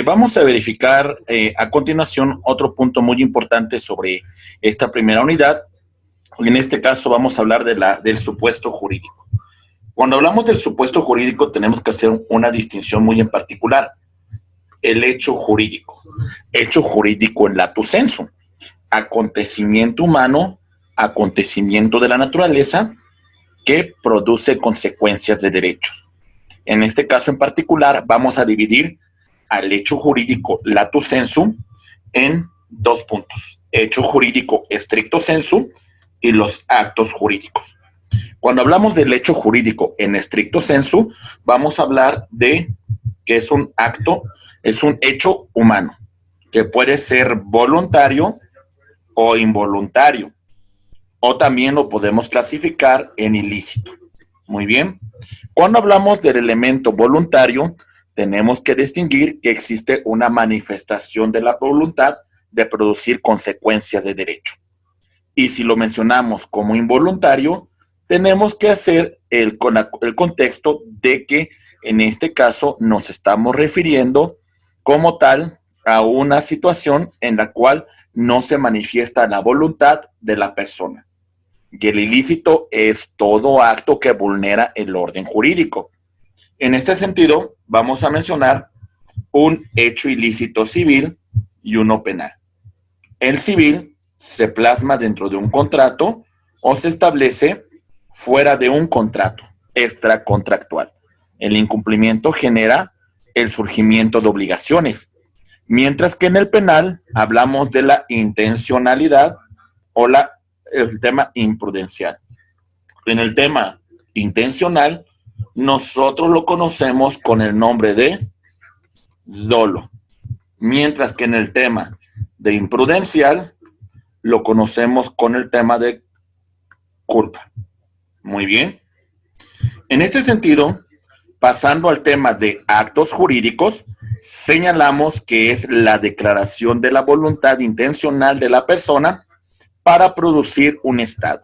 vamos a verificar a continuación otro punto muy importante sobre esta primera unidad. En este caso vamos a hablar del supuesto jurídico. Cuando hablamos del supuesto jurídico tenemos que hacer una distinción muy en particular. El hecho jurídico. Hecho jurídico en lato sensu. Acontecimiento humano, acontecimiento de la naturaleza que produce consecuencias de derechos. En este caso en particular vamos a dividir al hecho jurídico lato sensu en dos puntos: hecho jurídico stricto sensu y los actos jurídicos. Cuando hablamos del hecho jurídico en estricto sensu, vamos a hablar de que es un acto, es un hecho humano, que puede ser voluntario o involuntario, o también lo podemos clasificar en ilícito. Muy bien. Cuando hablamos del elemento voluntario, tenemos que distinguir que existe una manifestación de la voluntad de producir consecuencias de derecho. Y si lo mencionamos como involuntario, tenemos que hacer el contexto de que en este caso nos estamos refiriendo como tal a una situación en la cual no se manifiesta la voluntad de la persona. Y el ilícito es todo acto que vulnera el orden jurídico. En este sentido, vamos a mencionar un hecho ilícito civil y uno penal. El civil se plasma dentro de un contrato o se establece fuera de un contrato extracontractual. El incumplimiento genera el surgimiento de obligaciones, mientras que en el penal hablamos de la intencionalidad o el tema imprudencial. En el tema intencional, nosotros lo conocemos con el nombre de dolo, mientras que en el tema de imprudencial lo conocemos con el tema de culpa. Muy bien. En este sentido, pasando al tema de actos jurídicos, señalamos que es la declaración de la voluntad intencional de la persona para producir un estado,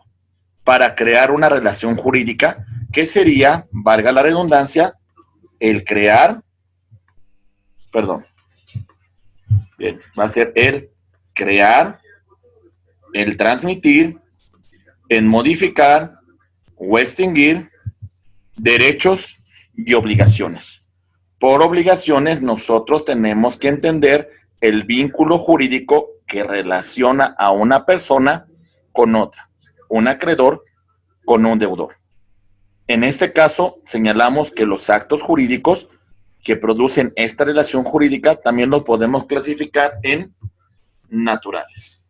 para crear una relación jurídica que sería, valga la redundancia, el crear, bien, va a ser el crear, el transmitir, el modificar o extinguir derechos y obligaciones. Por obligaciones, nosotros tenemos que entender el vínculo jurídico que relaciona a una persona con otra, un acreedor con un deudor. En este caso, señalamos que los actos jurídicos que producen esta relación jurídica también los podemos clasificar en naturales.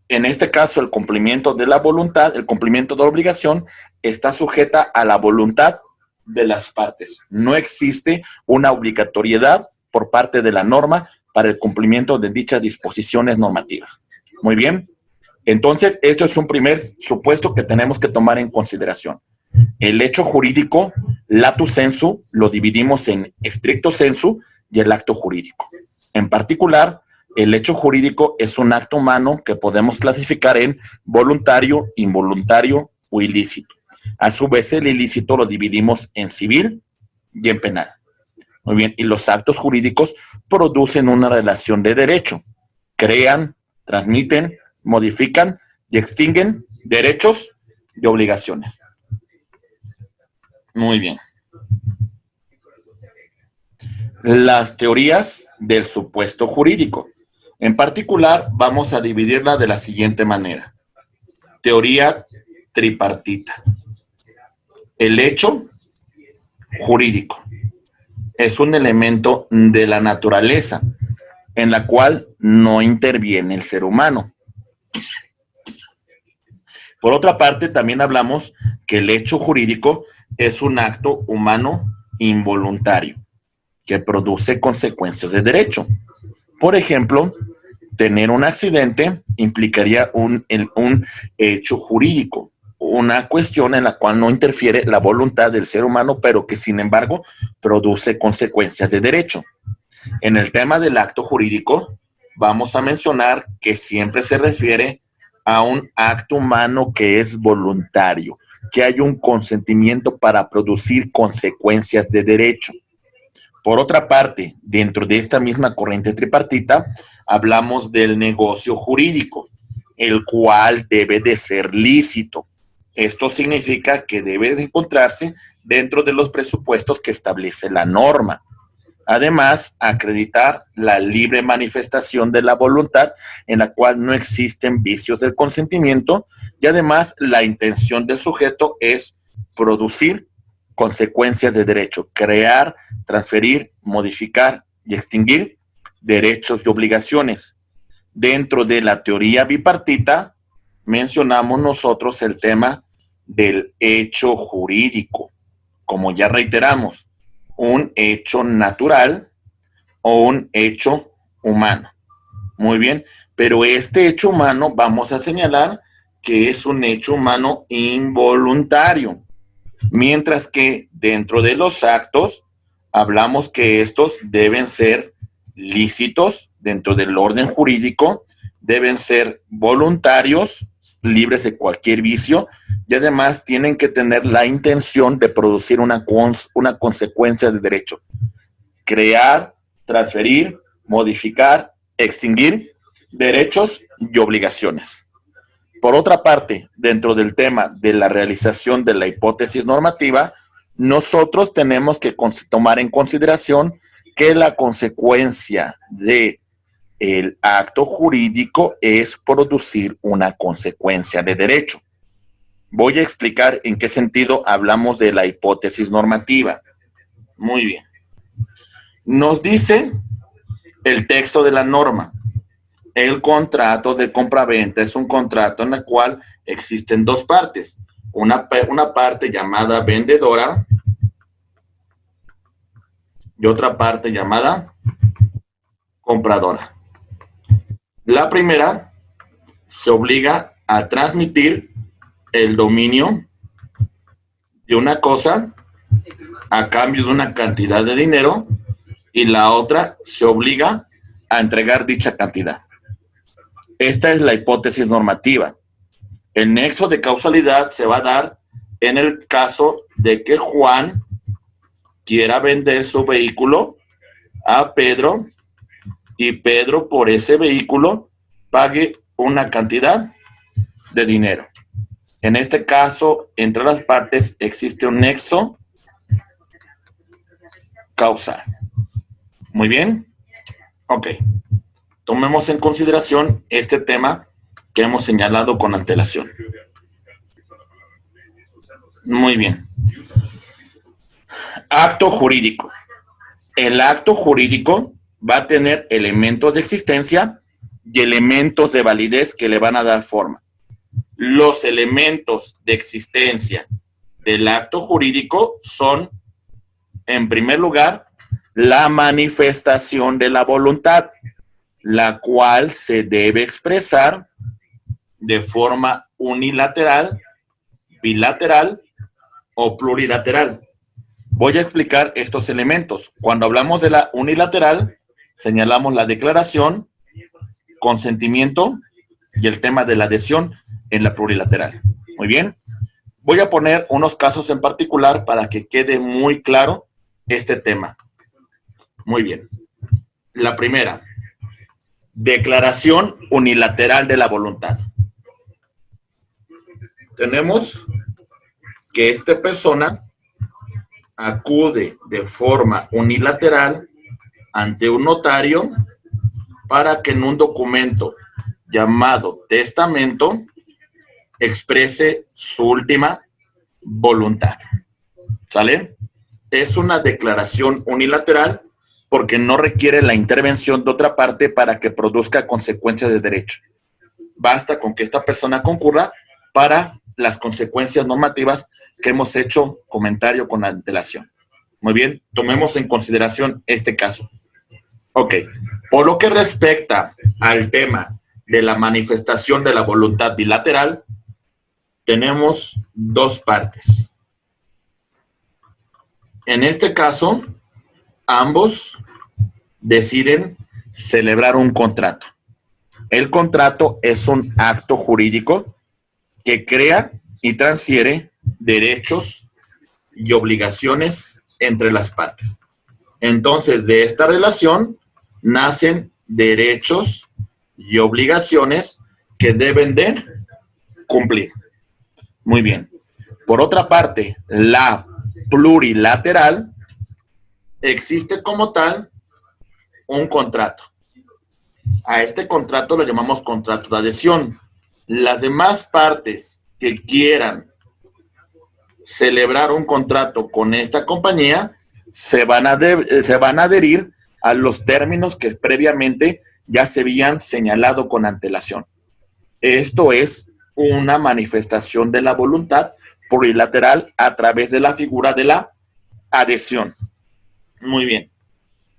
En este caso, el cumplimiento de la voluntad, el cumplimiento de la obligación, está sujeta a la voluntad de las partes. No existe una obligatoriedad por parte de la norma para el cumplimiento de dichas disposiciones normativas. Muy bien. Entonces, esto es un primer supuesto que tenemos que tomar en consideración. El hecho jurídico, lato sensu, lo dividimos en estricto sensu y el acto jurídico. En particular, el hecho jurídico es un acto humano que podemos clasificar en voluntario, involuntario o ilícito. A su vez, el ilícito lo dividimos en civil y en penal. Muy bien, y los actos jurídicos producen una relación de derecho. Crean, transmiten, modifican y extinguen derechos y obligaciones. Muy bien. Las teorías del supuesto jurídico. En particular, vamos a dividirla de la siguiente manera. Teoría tripartita. El hecho jurídico es un elemento de la naturaleza en la cual no interviene el ser humano. Por otra parte, también hablamos que el hecho jurídico es un acto humano involuntario que produce consecuencias de derecho. Por ejemplo, tener un accidente implicaría un hecho jurídico, una cuestión en la cual no interfiere la voluntad del ser humano, pero que sin embargo produce consecuencias de derecho. En el tema del acto jurídico, vamos a mencionar que siempre se refiere a un acto humano que es voluntario, que hay un consentimiento para producir consecuencias de derecho. Por otra parte, dentro de esta misma corriente tripartita, hablamos del negocio jurídico, el cual debe de ser lícito. Esto significa que debe de encontrarse dentro de los presupuestos que establece la norma. Además, acreditar la libre manifestación de la voluntad en la cual no existen vicios del consentimiento y además la intención del sujeto es producir consecuencias de derecho, crear, transferir, modificar y extinguir derechos y obligaciones. Dentro de la teoría bipartita mencionamos nosotros el tema del hecho jurídico. Como ya reiteramos, un hecho natural o un hecho humano. Muy bien, pero este hecho humano vamos a señalar que es un hecho humano involuntario, mientras que dentro de los actos hablamos que estos deben ser lícitos dentro del orden jurídico, deben ser voluntarios, libres de cualquier vicio, y además tienen que tener la intención de producir una consecuencia de derecho. Crear, transferir, modificar, extinguir derechos y obligaciones. Por otra parte, dentro del tema de la realización de la hipótesis normativa, nosotros tenemos que tomar en consideración que la consecuencia de el acto jurídico es producir una consecuencia de derecho. Voy a explicar en qué sentido hablamos de la hipótesis normativa. Muy bien. Nos dice el texto de la norma: el contrato de compraventa es un contrato en el cual existen dos partes. Una parte llamada vendedora y otra parte llamada compradora. La primera se obliga a transmitir el dominio de una cosa a cambio de una cantidad de dinero, y la otra se obliga a entregar dicha cantidad. Esta es la hipótesis normativa. El nexo de causalidad se va a dar en el caso de que Juan quiera vender su vehículo a Pedro y Pedro por ese vehículo pague una cantidad de dinero. En este caso, entre las partes existe un nexo causal. Muy bien. Ok. Tomemos en consideración este tema que hemos señalado con antelación. Muy bien. Acto jurídico. El acto jurídico va a tener elementos de existencia y elementos de validez que le van a dar forma. Los elementos de existencia del acto jurídico son, en primer lugar, la manifestación de la voluntad, la cual se debe expresar de forma unilateral, bilateral o plurilateral. Voy a explicar estos elementos. Cuando hablamos de la unilateral, señalamos la declaración, consentimiento y el tema de la adhesión en la plurilateral. Muy bien. Voy a poner unos casos en particular para que quede muy claro este tema. Muy bien. La primera, declaración unilateral de la voluntad. Tenemos que esta persona acude de forma unilateral ante un notario para que en un documento llamado testamento exprese su última voluntad. ¿Sale? Es una declaración unilateral porque no requiere la intervención de otra parte para que produzca consecuencias de derecho. Basta con que esta persona concurra para las consecuencias normativas que hemos hecho comentario con antelación. Muy bien, tomemos en consideración este caso. Ok, por lo que respecta al tema de la manifestación de la voluntad bilateral, tenemos dos partes. En este caso, ambos deciden celebrar un contrato. El contrato es un acto jurídico que crea y transfiere derechos y obligaciones entre las partes. Entonces, de esta relación nacen derechos y obligaciones que deben de cumplir. Muy bien. Por otra parte, la plurilateral existe como tal un contrato. A este contrato lo llamamos contrato de adhesión. Las demás partes que quieran celebrar un contrato con esta compañía se van a adherir a los términos que previamente ya se habían señalado con antelación. Esto es una manifestación de la voluntad plurilateral a través de la figura de la adhesión. Muy bien.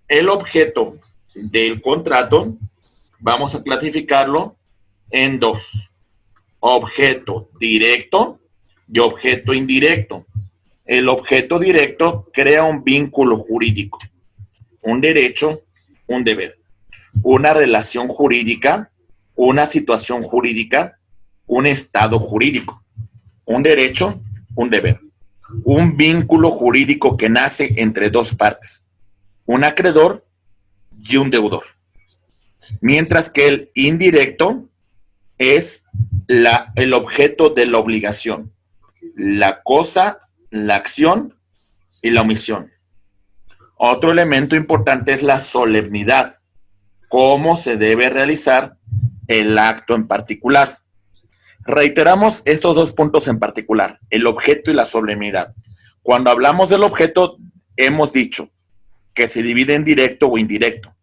El objeto del contrato vamos a clasificarlo en dos: objeto directo y objeto indirecto. El objeto directo crea un vínculo jurídico, un derecho, un deber, una relación jurídica, una situación jurídica, un estado jurídico, un derecho, un deber, un vínculo jurídico que nace entre dos partes, un acreedor y un deudor. Mientras que el indirecto es el objeto de la obligación, la cosa, la acción y la omisión. Otro elemento importante es la solemnidad, cómo se debe realizar el acto en particular. Reiteramos estos dos puntos en particular, el objeto y la solemnidad. Cuando hablamos del objeto, hemos dicho que se divide en directo o indirecto.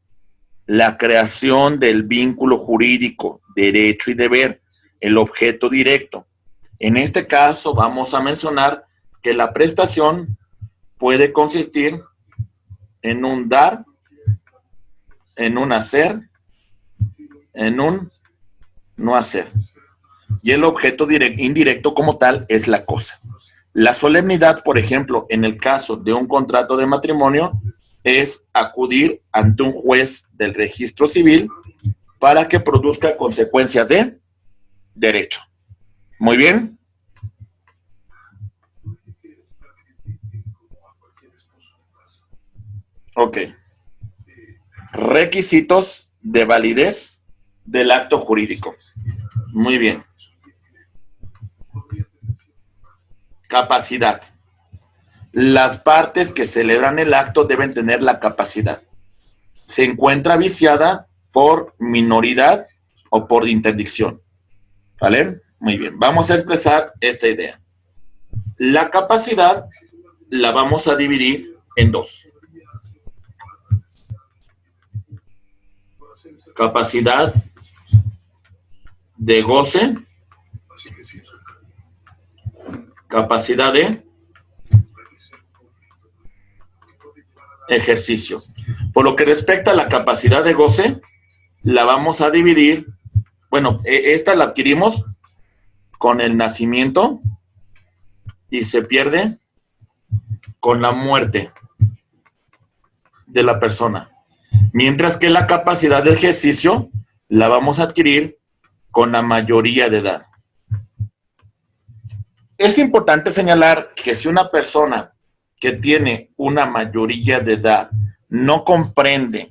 La creación del vínculo jurídico, derecho y deber, el objeto directo. En este caso vamos a mencionar que la prestación puede consistir en un dar, en un hacer, en un no hacer. Y el objeto indirecto como tal es la cosa. La solemnidad, por ejemplo, en el caso de un contrato de matrimonio, es acudir ante un juez del registro civil para que produzca consecuencias de derecho. Muy bien. Ok. Requisitos de validez del acto jurídico. Muy bien. Capacidad. Las partes que celebran el acto deben tener la capacidad. Se encuentra viciada por minoridad o por interdicción. ¿Vale? Muy bien. Vamos a expresar esta idea. La capacidad la vamos a dividir en dos. Capacidad de goce, capacidad de ejercicio. Por lo que respecta a la capacidad de goce, la vamos a dividir. Bueno, esta la adquirimos con el nacimiento y se pierde con la muerte de la persona. Mientras que la capacidad de ejercicio la vamos a adquirir con la mayoría de edad. Es importante señalar que si una persona que tiene una mayoría de edad no comprende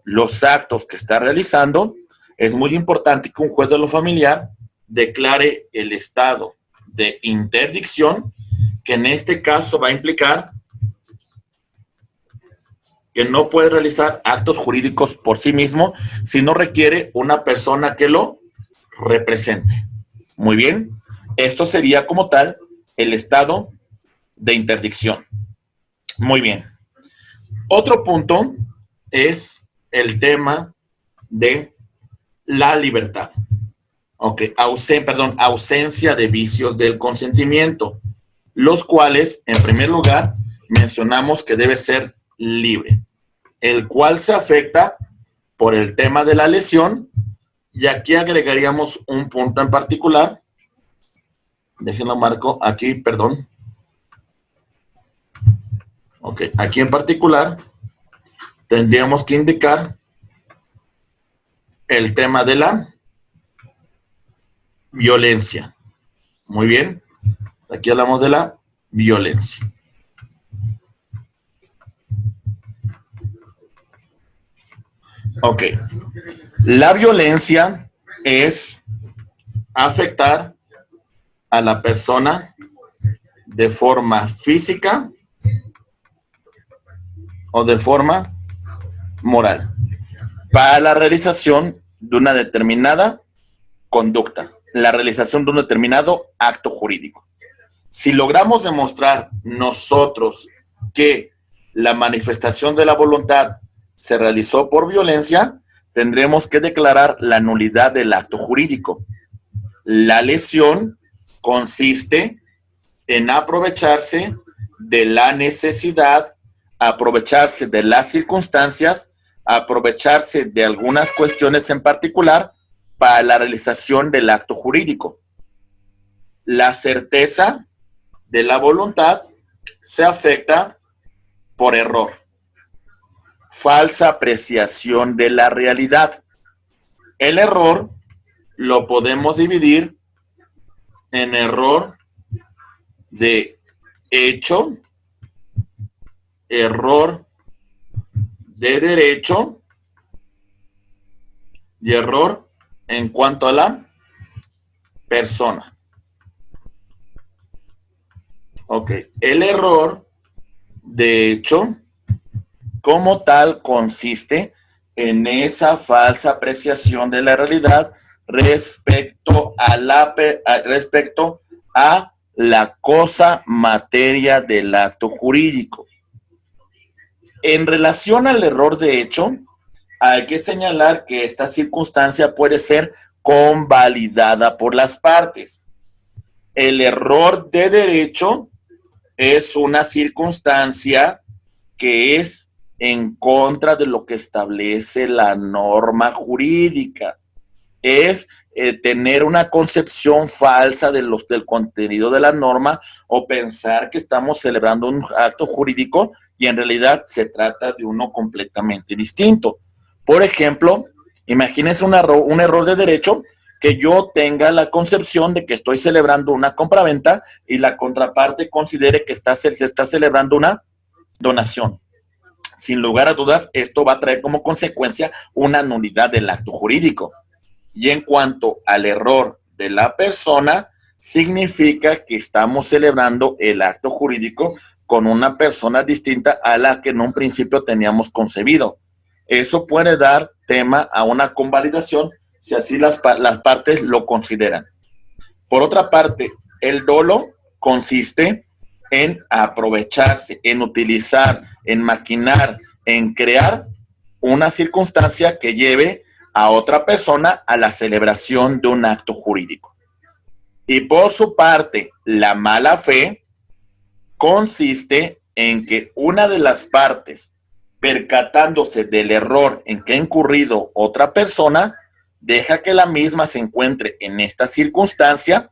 los actos que está realizando, es muy importante que un juez de lo familiar declare el estado de interdicción, que en este caso va a implicar que no puede realizar actos jurídicos por sí mismo si no requiere una persona que lo represente. Muy bien, esto sería como tal el estado de interdicción. Muy bien. Otro punto es el tema de la libertad. Ok, ausencia de vicios del consentimiento, los cuales, en primer lugar, mencionamos que debe ser libre, el cual se afecta por el tema de la lesión, y aquí agregaríamos un punto en particular. Déjenlo marco aquí, perdón. Ok, aquí en particular tendríamos que indicar el tema de la violencia. Muy bien, aquí hablamos de la violencia. Ok, la violencia es afectar a la persona de forma física o de forma moral para la realización de una determinada conducta, la realización de un determinado acto jurídico. Si logramos demostrar nosotros que la manifestación de la voluntad se realizó por violencia, tendremos que declarar la nulidad del acto jurídico. La lesión consiste en aprovecharse de la necesidad, aprovecharse de las circunstancias, aprovecharse de algunas cuestiones en particular para la realización del acto jurídico. La certeza de la voluntad se afecta por error. Falsa apreciación de la realidad. El error lo podemos dividir en error de hecho, error de derecho y error en cuanto a la persona. Ok, el error de hecho como tal consiste en esa falsa apreciación de la realidad respecto a la cosa materia del acto jurídico. En relación al error de hecho, hay que señalar que esta circunstancia puede ser convalidada por las partes. El error de derecho es una circunstancia que es en contra de lo que establece la norma jurídica. Es tener una concepción falsa del contenido de la norma o pensar que estamos celebrando un acto jurídico y en realidad se trata de uno completamente distinto. Por ejemplo, imagínense un error de derecho que yo tenga la concepción de que estoy celebrando una compraventa y la contraparte considere que se está celebrando una donación. Sin lugar a dudas, esto va a traer como consecuencia una nulidad del acto jurídico. Y en cuanto al error de la persona, significa que estamos celebrando el acto jurídico con una persona distinta a la que en un principio teníamos concebido. Eso puede dar tema a una convalidación si así las partes lo consideran. Por otra parte, el dolo consiste en aprovecharse, en utilizar, en maquinar, en crear una circunstancia que lleve a otra persona a la celebración de un acto jurídico. Y por su parte, la mala fe consiste en que una de las partes, percatándose del error en que ha incurrido otra persona, deja que la misma se encuentre en esta circunstancia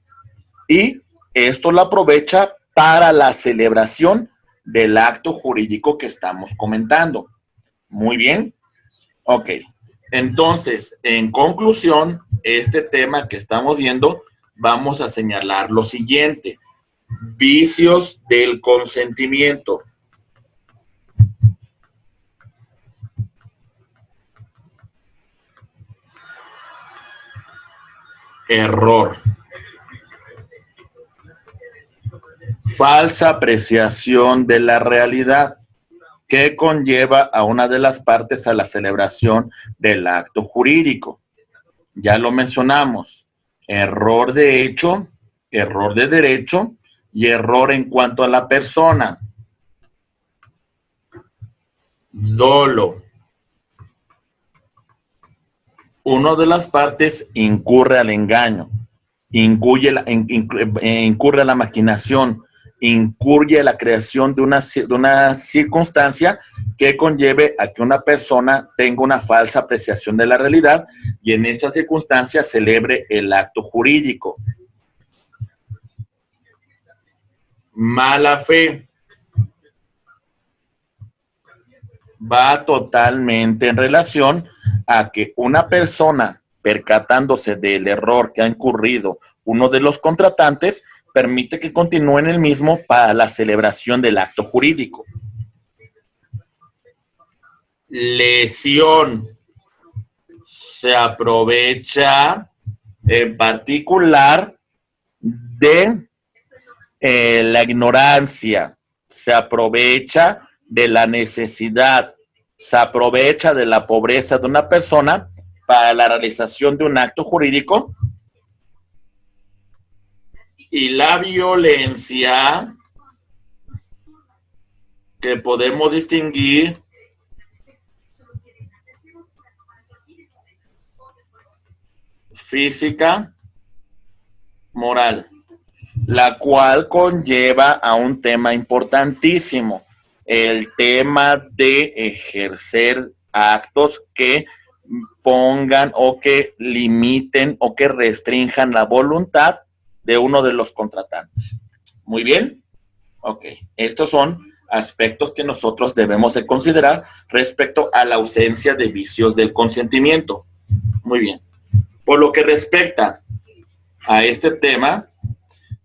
y esto lo aprovecha para la celebración del acto jurídico que estamos comentando. Muy bien. Ok. Entonces, en conclusión, este tema que estamos viendo, vamos a señalar lo siguiente. Vicios del consentimiento. Error. Falsa apreciación de la realidad que conlleva a una de las partes a la celebración del acto jurídico. Ya lo mencionamos. Error de hecho, error de derecho y error en cuanto a la persona. Dolo. Una de las partes incurre al engaño, incurre a la maquinación, incurre a la creación de una circunstancia que conlleve a que una persona tenga una falsa apreciación de la realidad y en esa circunstancia celebre el acto jurídico. Mala fe. Va totalmente en relación a que una persona percatándose del error que ha incurrido uno de los contratantes permite que continúe en el mismo para la celebración del acto jurídico. Lesión. Se aprovecha en particular de la ignorancia, se aprovecha de la necesidad, se aprovecha de la pobreza de una persona para la realización de un acto jurídico y la violencia que podemos distinguir física, moral. la cual conlleva a un tema importantísimo, el tema de ejercer actos que pongan o que limiten o que restrinjan la voluntad de uno de los contratantes. Muy bien. Ok. Estos son aspectos que nosotros debemos de considerar respecto a la ausencia de vicios del consentimiento. Muy bien. Por lo que respecta a este tema,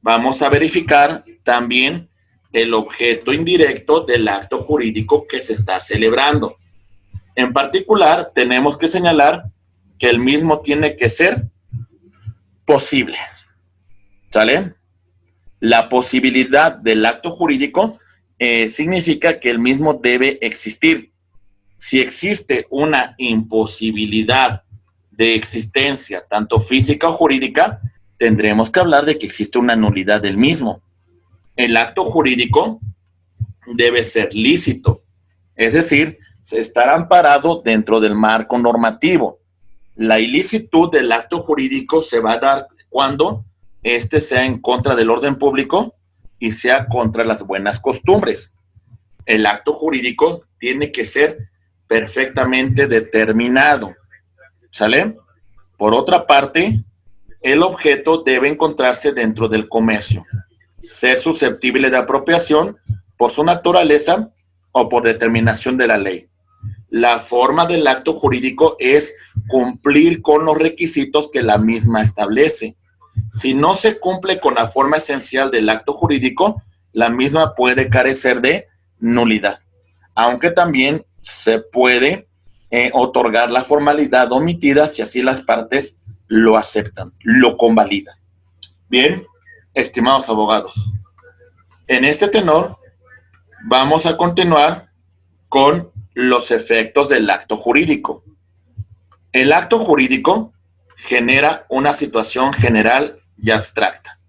vamos a verificar también el objeto indirecto del acto jurídico que se está celebrando. En particular, tenemos que señalar que el mismo tiene que ser posible. ¿Sale? La posibilidad del acto jurídico significa que el mismo debe existir. Si existe una imposibilidad de existencia, tanto física o jurídica, tendremos que hablar de que existe una nulidad del mismo. El acto jurídico debe ser lícito, es decir, estar amparado dentro del marco normativo. La ilicitud del acto jurídico se va a dar cuando éste sea en contra del orden público y sea contra las buenas costumbres. El acto jurídico tiene que ser perfectamente determinado. ¿Sale? Por otra parte, el objeto debe encontrarse dentro del comercio, ser susceptible de apropiación por su naturaleza o por determinación de la ley. La forma del acto jurídico es cumplir con los requisitos que la misma establece. Si no se cumple con la forma esencial del acto jurídico, la misma puede carecer de nulidad, aunque también se puede otorgar la formalidad omitida si así las partes lo aceptan, lo convalidan. Bien, estimados abogados, en este tenor vamos a continuar con los efectos del acto jurídico. El acto jurídico genera una situación general y abstracta.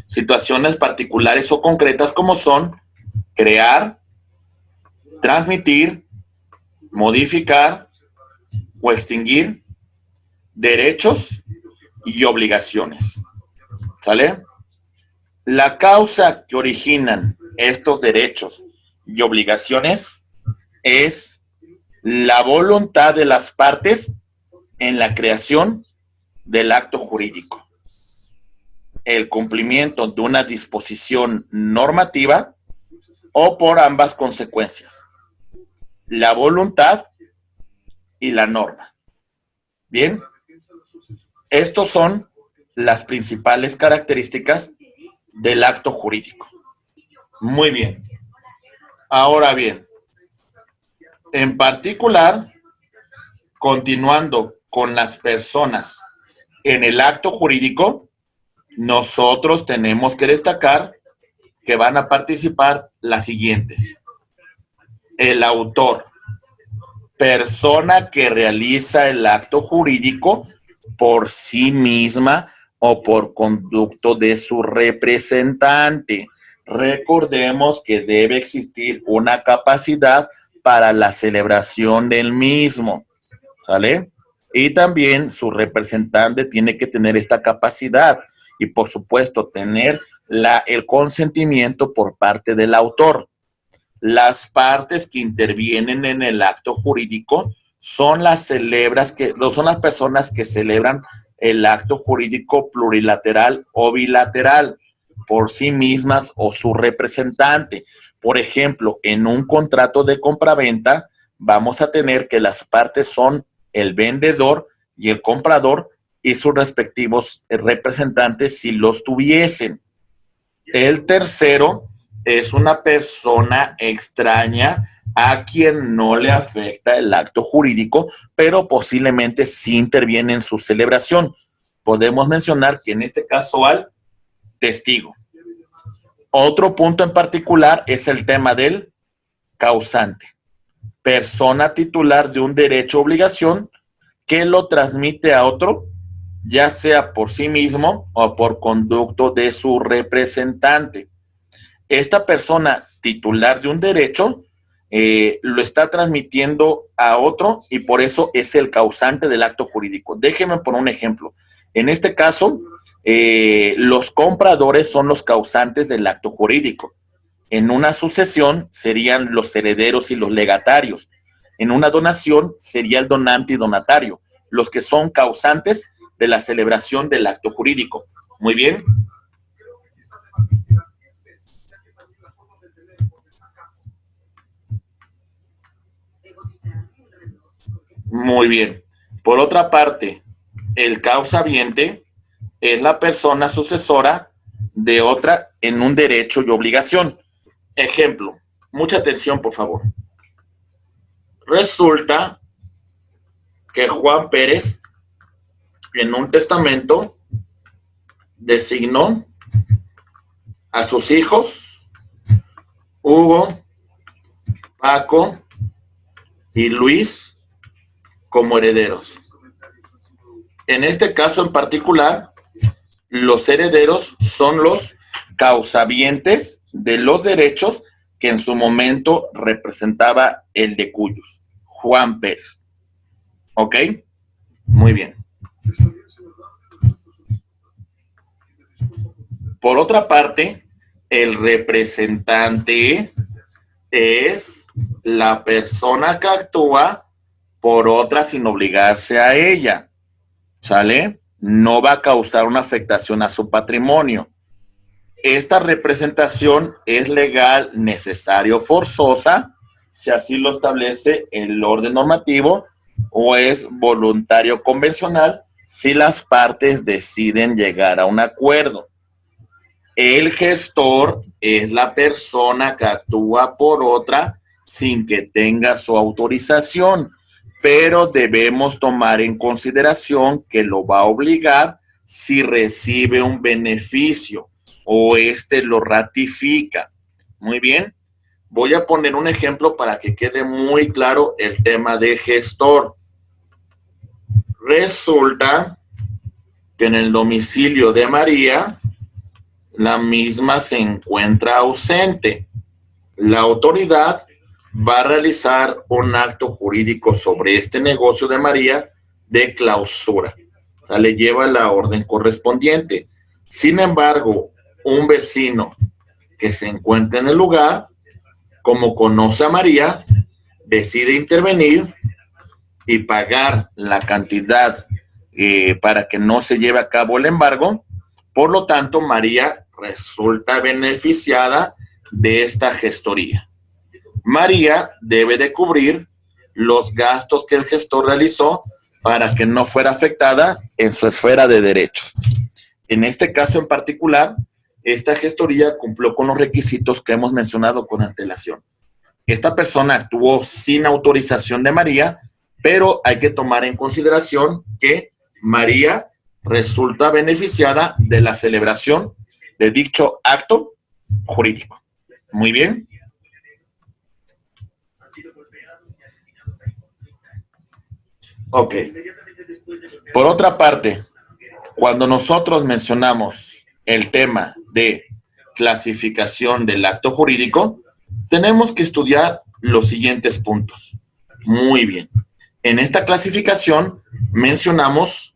Situaciones particulares o concretas como son crear, transmitir, modificar o extinguir derechos y obligaciones. ¿Sale? La causa que originan estos derechos y obligaciones es la voluntad de las partes en la creación del acto jurídico, el cumplimiento de una disposición normativa o por ambas consecuencias, la voluntad y la norma. Bien, estos son las principales características del acto jurídico. Muy bien. Ahora bien, en particular, continuando con las personas en el acto jurídico, nosotros tenemos que destacar que van a participar las siguientes. El autor, persona que realiza el acto jurídico por sí misma o por conducto de su representante. Recordemos que debe existir una capacidad para la celebración del mismo, ¿sale? Y también su representante tiene que tener esta capacidad y, por supuesto, tener el consentimiento por parte del autor. Las partes que intervienen en el acto jurídico son las personas que celebran el acto jurídico plurilateral o bilateral por sí mismas o su representante. Por ejemplo, en un contrato de compraventa vamos a tener que las partes son el vendedor y el comprador y sus respectivos representantes si los tuviesen. El tercero es una persona extraña a quien no le afecta el acto jurídico, pero posiblemente sí interviene en su celebración. Podemos mencionar que en este caso al testigo. Otro punto en particular es el tema del causante. Persona titular de un derecho o obligación que lo transmite a otro, ya sea por sí mismo o por conducto de su representante. Esta persona titular de un derecho lo está transmitiendo a otro y por eso es el causante del acto jurídico. Déjenme poner un ejemplo. En este caso, los compradores son los causantes del acto jurídico. En una sucesión serían los herederos y los legatarios. En una donación sería el donante y donatario, los que son causantes de la celebración del acto jurídico. Muy bien. Muy bien. Por otra parte, el causaviente es la persona sucesora de otra en un derecho y obligación. Ejemplo, mucha atención, por favor. Resulta que Juan Pérez, en un testamento, designó a sus hijos, Hugo, Paco y Luis, como herederos. En este caso en particular, los herederos son los causavientes de los derechos que en su momento representaba el de cuyos, Juan Pérez. ¿Ok? Muy bien. Por otra parte, el representante es la persona que actúa por otra sin obligarse a ella, ¿sale? No va a causar una afectación a su patrimonio. Esta representación es legal, necesaria o forzosa, si así lo establece el orden normativo, o es voluntario convencional, si las partes deciden llegar a un acuerdo. El gestor es la persona que actúa por otra sin que tenga su autorización, pero debemos tomar en consideración que lo va a obligar si recibe un beneficio o éste lo ratifica. Muy bien, voy a poner un ejemplo para que quede muy claro el tema de gestor. Resulta que en el domicilio de María, la misma se encuentra ausente. La autoridad va a realizar un acto jurídico sobre este negocio de María de clausura. O sea, le lleva la orden correspondiente. Sin embargo, un vecino que se encuentra en el lugar, como conoce a María, decide intervenir y pagar la cantidad para que no se lleve a cabo el embargo. Por lo tanto, María resulta beneficiada de esta gestoría. María debe de cubrir los gastos que el gestor realizó para que no fuera afectada en su esfera de derechos. En este caso en particular, esta gestoría cumplió con los requisitos que hemos mencionado con antelación. Esta persona actuó sin autorización de María, pero hay que tomar en consideración que María resulta beneficiada de la celebración de dicho acto jurídico. Muy bien. Ok. Por otra parte, cuando nosotros mencionamos el tema de clasificación del acto jurídico, tenemos que estudiar los siguientes puntos. Muy bien. En esta clasificación mencionamos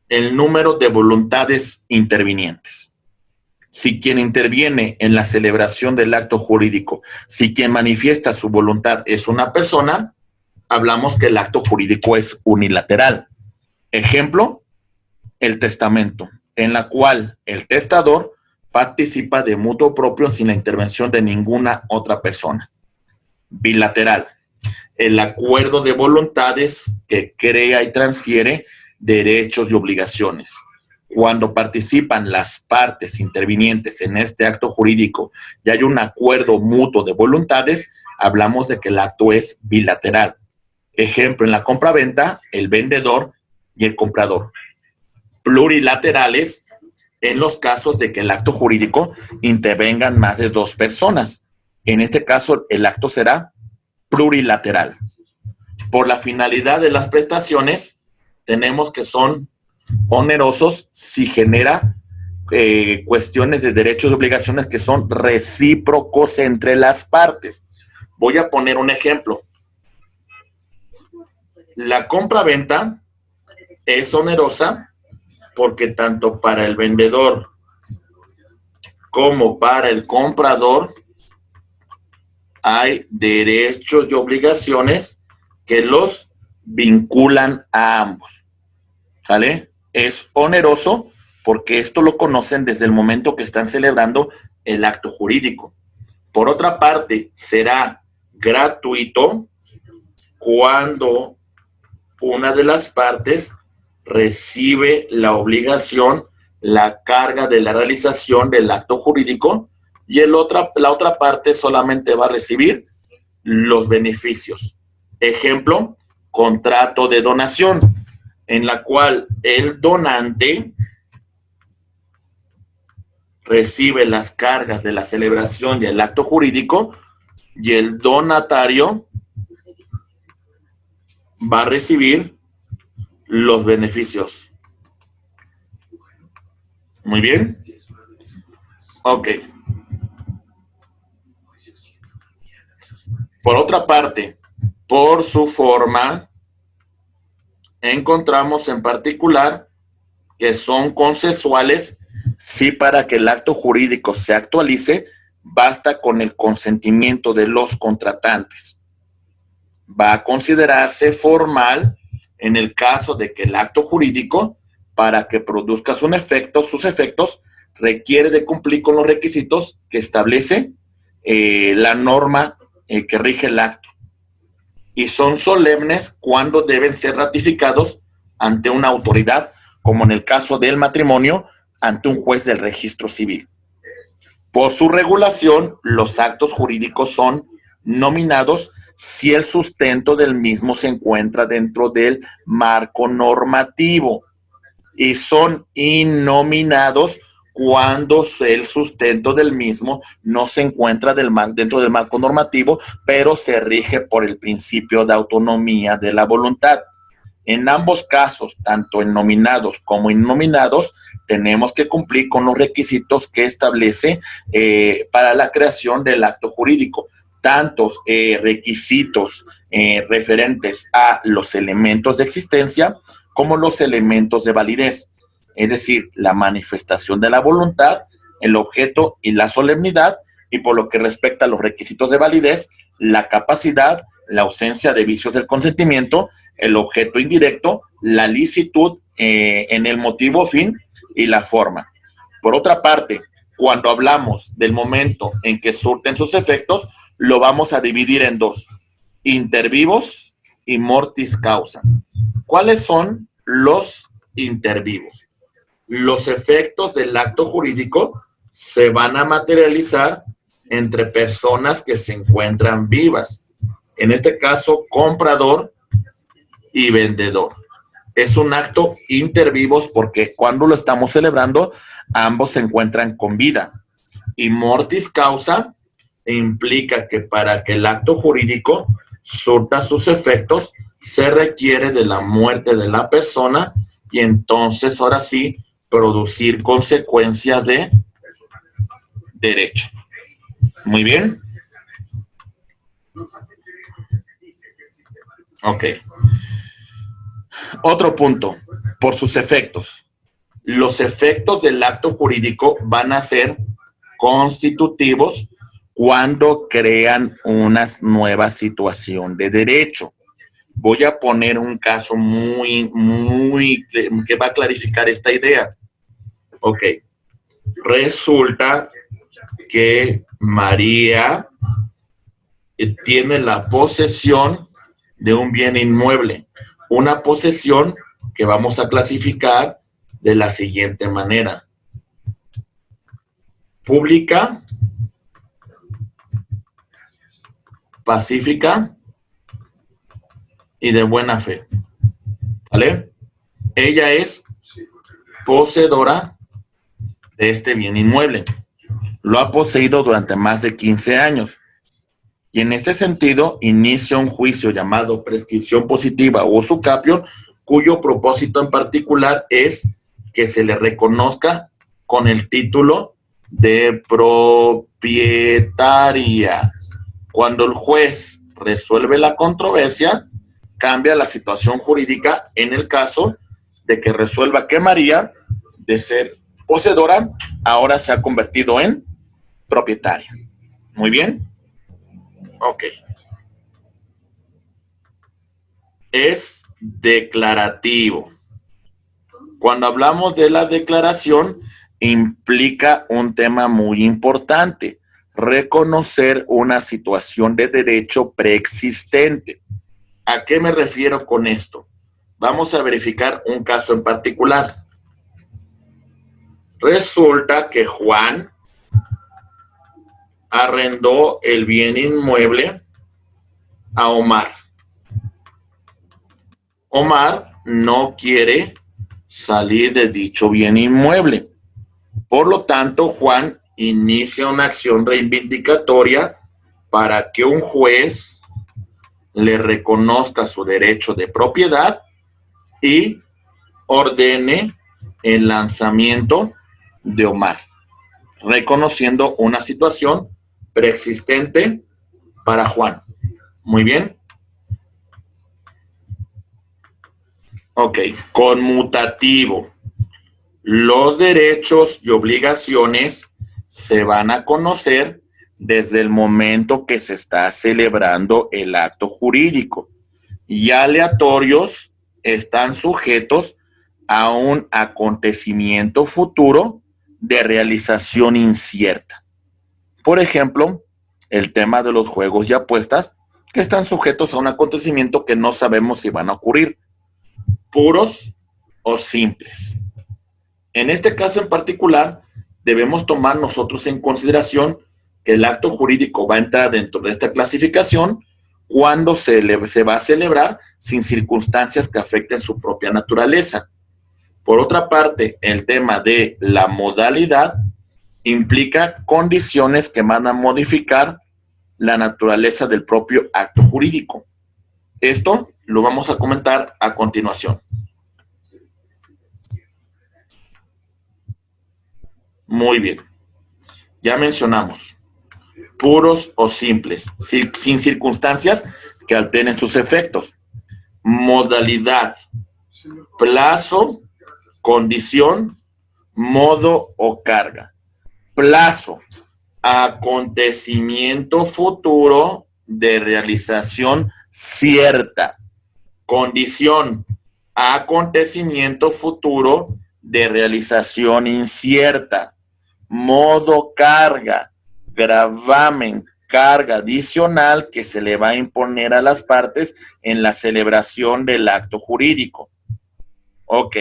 el número de voluntades intervinientes. Si quien interviene en la celebración del acto jurídico, si quien manifiesta su voluntad es una persona, hablamos que el acto jurídico es unilateral. Ejemplo, el testamento, en la cual el testador participa de mutuo propio sin la intervención de ninguna otra persona. Bilateral, el acuerdo de voluntades que crea y transfiere derechos y obligaciones. Cuando participan las partes intervinientes en este acto jurídico y hay un acuerdo mutuo de voluntades, hablamos de que el acto es bilateral. Ejemplo, en la compraventa, el vendedor y el comprador. Plurilaterales en los casos de que el acto jurídico intervengan más de dos personas. En este caso, el acto será plurilateral. Por la finalidad de las prestaciones, tenemos que son onerosos si genera cuestiones de derechos y obligaciones que son recíprocos entre las partes. Voy a poner un ejemplo. La compraventa es onerosa porque tanto para el vendedor como para el comprador hay derechos y obligaciones que los vinculan a ambos. ¿Sale? Es oneroso porque esto lo conocen desde el momento que están celebrando el acto jurídico. Por otra parte, será gratuito cuando una de las partes recibe la obligación, la carga de la realización del acto jurídico y la otra parte solamente va a recibir los beneficios. Ejemplo, contrato de donación, en la cual el donante recibe las cargas de la celebración y el acto jurídico y el donatario va a recibir los beneficios. Muy bien. Ok. Por otra parte, por su forma, encontramos en particular que son consensuales. Sí, para que el acto jurídico se actualice, basta con el consentimiento de los contratantes. Va a considerarse formal en el caso de que el acto jurídico, para que produzca sus efectos, requiere de cumplir con los requisitos que establece la norma que rige el acto. Y son solemnes cuando deben ser ratificados ante una autoridad, como en el caso del matrimonio, ante un juez del registro civil. Por su regulación, los actos jurídicos son nominados si el sustento del mismo se encuentra dentro del marco normativo y son innominados cuando el sustento del mismo no se encuentra dentro del marco normativo, pero se rige por el principio de autonomía de la voluntad. En ambos casos, tanto en nominados como innominados, tenemos que cumplir con los requisitos que establece para la creación del acto jurídico. Tantos requisitos referentes a los elementos de existencia como los elementos de validez. Es decir, la manifestación de la voluntad, el objeto y la solemnidad, y por lo que respecta a los requisitos de validez, la capacidad, la ausencia de vicios del consentimiento, el objeto indirecto, la licitud en el motivo fin y la forma. Por otra parte, cuando hablamos del momento en que surten sus efectos, lo vamos a dividir en dos: intervivos y mortis causa. ¿Cuáles son los intervivos? Los efectos del acto jurídico se van a materializar entre personas que se encuentran vivas. En este caso, comprador y vendedor. Es un acto intervivos porque cuando lo estamos celebrando, ambos se encuentran con vida. Y mortis causa implica que para que el acto jurídico surta sus efectos, se requiere de la muerte de la persona y entonces ahora sí producir consecuencias de derecho. Muy bien. Ok. Otro punto, por sus efectos. Los efectos del acto jurídico van a ser constitutivos cuando crean una nueva situación de derecho. Voy a poner un caso que va a clarificar esta idea. Ok. Resulta que María tiene la posesión de un bien inmueble. Una posesión que vamos a clasificar de la siguiente manera: pública, pacífica y de buena fe. ¿Vale? Ella es poseedora de este bien inmueble. Lo ha poseído durante más de 15 años. Y en este sentido, inicia un juicio llamado prescripción positiva o usucapio, cuyo propósito en particular es que se le reconozca con el título de propietaria. Cuando el juez resuelve la controversia, cambia la situación jurídica en el caso de que resuelva que María de ser poseedora, ahora se ha convertido en propietaria. Muy bien. Ok. Es declarativo. Cuando hablamos de la declaración, implica un tema muy importante: reconocer una situación de derecho preexistente. ¿A qué me refiero con esto? Vamos a verificar un caso en particular. Resulta que Juan arrendó el bien inmueble a Omar. Omar no quiere salir de dicho bien inmueble. Por lo tanto, Juan inicia una acción reivindicatoria para que un juez le reconozca su derecho de propiedad y ordene el lanzamiento de Omar, reconociendo una situación preexistente para Juan. Muy bien. Ok, conmutativo. Los derechos y obligaciones se van a conocer desde el momento que se está celebrando el acto jurídico, y aleatorios están sujetos a un acontecimiento futuro de realización incierta. Por ejemplo, el tema de los juegos y apuestas, que están sujetos a un acontecimiento que no sabemos si van a ocurrir, puros o simples. En este caso en particular, debemos tomar nosotros en consideración que el acto jurídico va a entrar dentro de esta clasificación cuando se va a celebrar sin circunstancias que afecten su propia naturaleza. Por otra parte, el tema de la modalidad implica condiciones que van a modificar la naturaleza del propio acto jurídico. Esto lo vamos a comentar a continuación. Muy bien. Ya mencionamos, puros o simples, sin circunstancias que alteren sus efectos. Modalidad, plazo, condición, modo o carga. Plazo, acontecimiento futuro de realización cierta. Condición, acontecimiento futuro de realización incierta. Modo, carga, gravamen, carga adicional que se le va a imponer a las partes en la celebración del acto jurídico. Ok,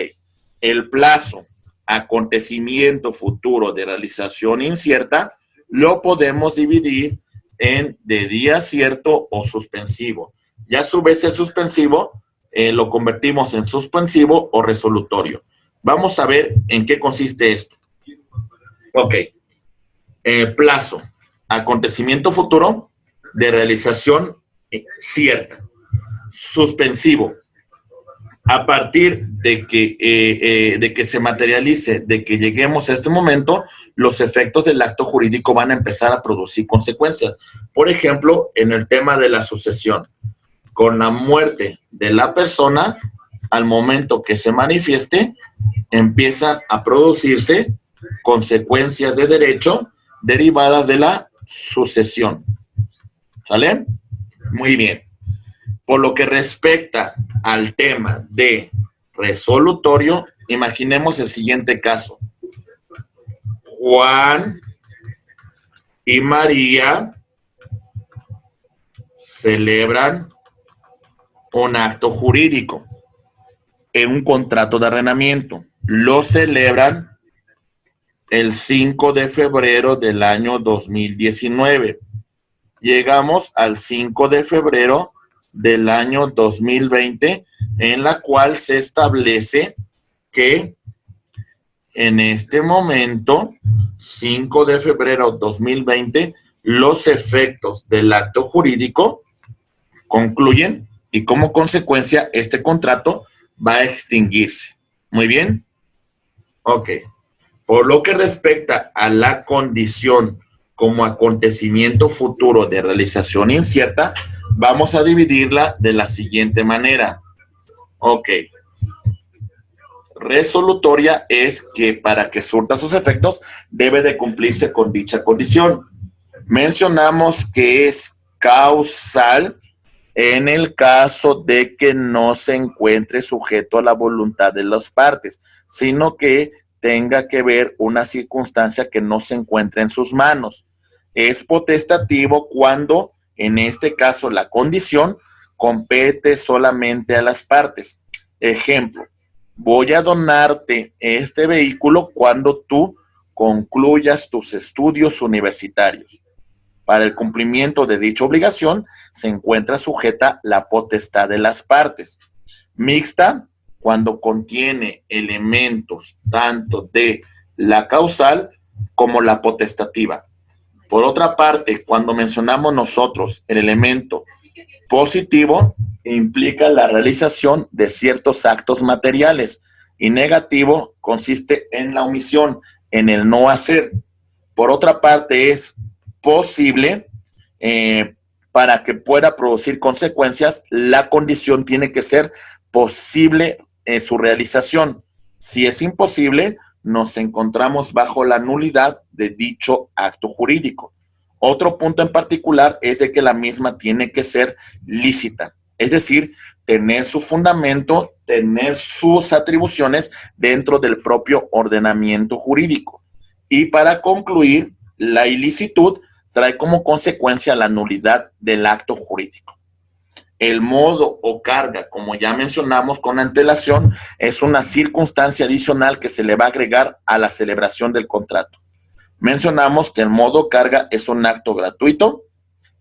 el plazo, acontecimiento futuro de realización incierta, lo podemos dividir en de día cierto o suspensivo. Ya a su vez el suspensivo lo convertimos en suspensivo o resolutorio. Vamos a ver en qué consiste esto. Ok, plazo, acontecimiento futuro de realización cierta. Suspensivo, a partir de que se materialice, de que lleguemos a este momento, los efectos del acto jurídico van a empezar a producir consecuencias. Por ejemplo, en el tema de la sucesión, con la muerte de la persona, al momento que se manifieste, empiezan a producirse consecuencias de derecho derivadas de la sucesión. ¿Sale? Muy bien. Por lo que respecta al tema de resolutorio, imaginemos el siguiente caso. Juan y María celebran un acto jurídico en un contrato de arrendamiento. Lo celebran el 5 de febrero del año 2019. Llegamos al 5 de febrero del año 2020, en la cual se establece que en este momento, 5 de febrero 2020, los efectos del acto jurídico concluyen y como consecuencia este contrato va a extinguirse. Muy bien. Ok. Por lo que respecta a la condición como acontecimiento futuro de realización incierta, vamos a dividirla de la siguiente manera. Ok. resolutoria es que para que surta sus efectos debe de cumplirse con dicha condición. Mencionamos que es causal en el caso de que no se encuentre sujeto a la voluntad de las partes, sino que tenga que ver una circunstancia que no se encuentre en sus manos. Es potestativo cuando, en este caso, la condición compete solamente a las partes. Ejemplo, voy a donarte este vehículo cuando tú concluyas tus estudios universitarios. Para el cumplimiento de dicha obligación se encuentra sujeta la potestad de las partes. Mixta, cuando contiene elementos tanto de la causal como la potestativa. Por otra parte, cuando mencionamos nosotros el elemento positivo, implica la realización de ciertos actos materiales y negativo consiste en la omisión, en el no hacer. Por otra parte, es posible, para que pueda producir consecuencias, la condición tiene que ser posible su realización. Si es imposible, nos encontramos bajo la nulidad de dicho acto jurídico. Otro punto en particular es de que la misma tiene que ser lícita, es decir, tener su fundamento, tener sus atribuciones dentro del propio ordenamiento jurídico. Y para concluir, la ilicitud trae como consecuencia la nulidad del acto jurídico. El modo o carga, como ya mencionamos con antelación, es una circunstancia adicional que se le va a agregar a la celebración del contrato. Mencionamos que el modo o carga es un acto gratuito,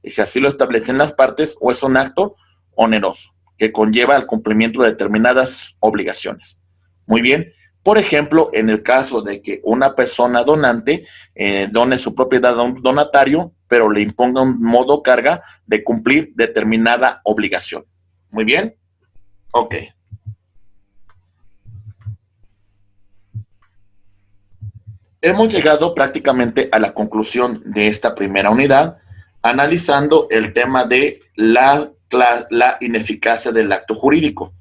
y si así lo establecen las partes, o es un acto oneroso, que conlleva el cumplimiento de determinadas obligaciones. Muy bien. Por ejemplo, en el caso de que una persona donante done su propiedad a un donatario, pero le imponga un modo carga de cumplir determinada obligación. Muy bien. Ok. Hemos llegado prácticamente a la conclusión de esta primera unidad, analizando el tema de la ineficacia del acto jurídico.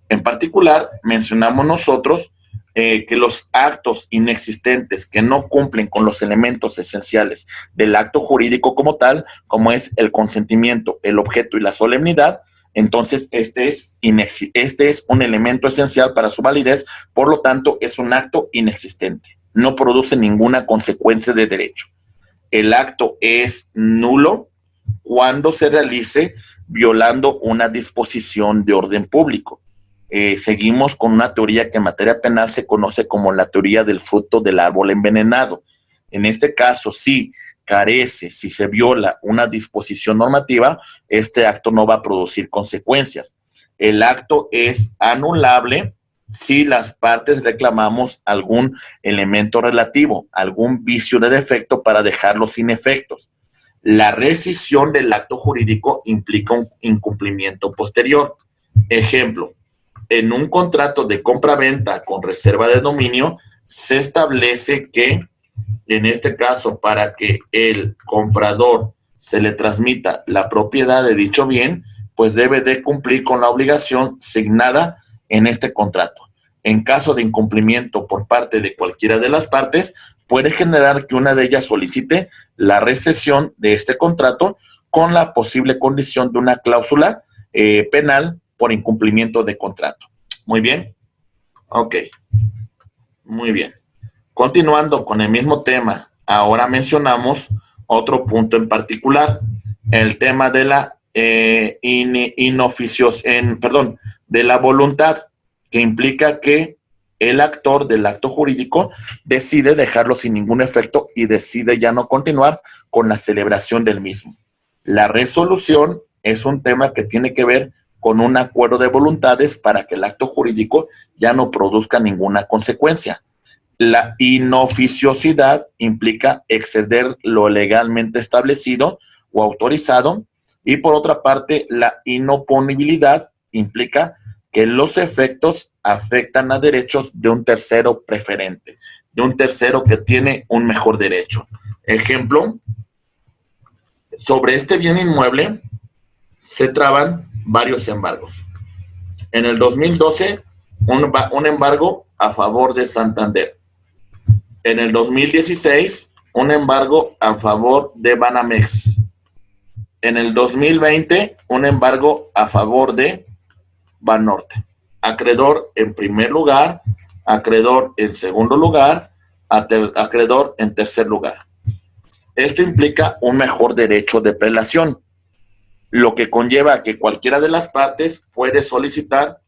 En particular, mencionamos nosotros que los actos inexistentes que no cumplen con los elementos esenciales del acto jurídico como tal, como es el consentimiento, el objeto y la solemnidad, entonces este es un elemento esencial para su validez, por lo tanto es un acto inexistente, no produce ninguna consecuencia de derecho. El acto es nulo cuando se realice violando una disposición de orden público. Seguimos con una teoría que en materia penal se conoce como la teoría del fruto del árbol envenenado. En este caso, si carece, si se viola una disposición normativa, este acto no va a producir consecuencias. El acto es anulable si las partes reclamamos algún elemento relativo, algún vicio de defecto para dejarlo sin efectos. La rescisión del acto jurídico implica un incumplimiento posterior. Ejemplo, en un contrato de compra-venta con reserva de dominio, se establece que, en este caso, para que el comprador se le transmita la propiedad de dicho bien, pues debe de cumplir con la obligación signada en este contrato. En caso de incumplimiento por parte de cualquiera de las partes, puede generar que una de ellas solicite la rescisión de este contrato con la posible condición de una cláusula penal por incumplimiento de contrato. Muy bien. Ok. Muy bien. Continuando con el mismo tema, ahora mencionamos otro punto en particular, el tema de la de la voluntad, que implica que el actor del acto jurídico decide dejarlo sin ningún efecto y decide ya no continuar con la celebración del mismo. La resolución es un tema que tiene que ver con un acuerdo de voluntades para que el acto jurídico ya no produzca ninguna consecuencia. La inoficiosidad implica exceder lo legalmente establecido o autorizado, y por otra parte, la inoponibilidad implica que los efectos afectan a derechos de un tercero preferente, de un tercero que tiene un mejor derecho. Ejemplo, sobre este bien inmueble se traban varios embargos. En el 2012, un embargo a favor de Santander. En el 2016, un embargo a favor de Banamex. En el 2020, un embargo a favor de Banorte. Acreedor en primer lugar, acreedor en segundo lugar, acreedor en tercer lugar. Esto implica un mejor derecho de prelación, lo que conlleva que cualquiera de las partes puede solicitar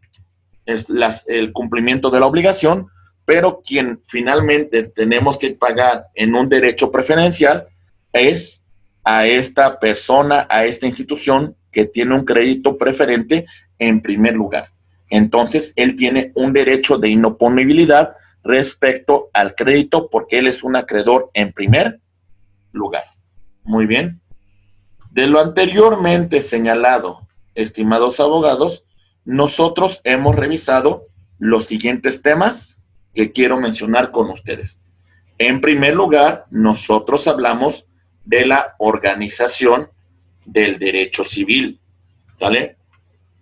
el cumplimiento de la obligación, pero quien finalmente tenemos que pagar en un derecho preferencial es a esta persona, a esta institución que tiene un crédito preferente en primer lugar. Entonces, él tiene un derecho de inoponibilidad respecto al crédito porque él es un acreedor en primer lugar. Muy bien. De lo anteriormente señalado, estimados abogados, nosotros hemos revisado los siguientes temas que quiero mencionar con ustedes. En primer lugar, nosotros hablamos de la organización del derecho civil, ¿sale?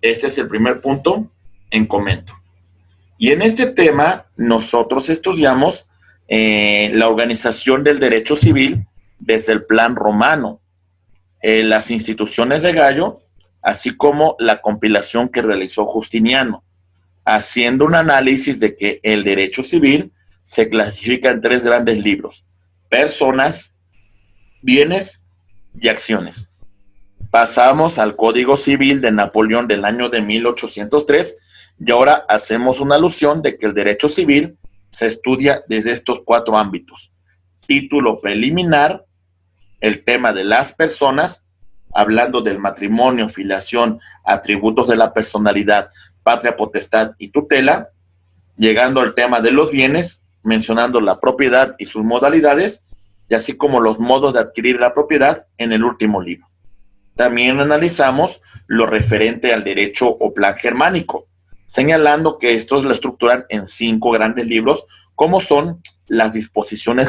Este es el primer punto en comento. Y en este tema, nosotros estudiamos la organización del derecho civil desde el plan romano, las instituciones de Gallo, así como la compilación que realizó Justiniano, haciendo un análisis de que el derecho civil se clasifica en 3 grandes libros: personas, bienes y acciones. Pasamos al Código Civil de Napoleón del año de 1803 y ahora hacemos una alusión de que el derecho civil se estudia desde estos 4 ámbitos: título preliminar, el tema de las personas, hablando del matrimonio, filiación, atributos de la personalidad, patria potestad y tutela, llegando al tema de los bienes, mencionando la propiedad y sus modalidades, y así como los modos de adquirir la propiedad en el último libro. También analizamos lo referente al derecho o plan germánico, señalando que estos lo estructuran en 5 grandes libros, como son las disposiciones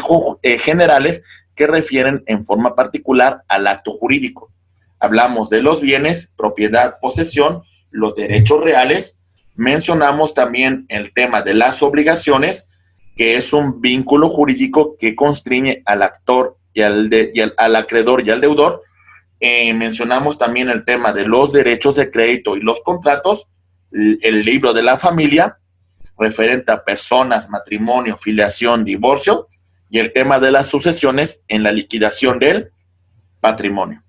generales que refieren en forma particular al acto jurídico. Hablamos de los bienes, propiedad, posesión, los derechos reales. Mencionamos también el tema de las obligaciones, que es un vínculo jurídico que constriñe al actor y al acreedor y al deudor. Mencionamos también el tema de los derechos de crédito y los contratos, el libro de la familia, referente a personas, matrimonio, filiación, divorcio, y el tema de las sucesiones en la liquidación del patrimonio.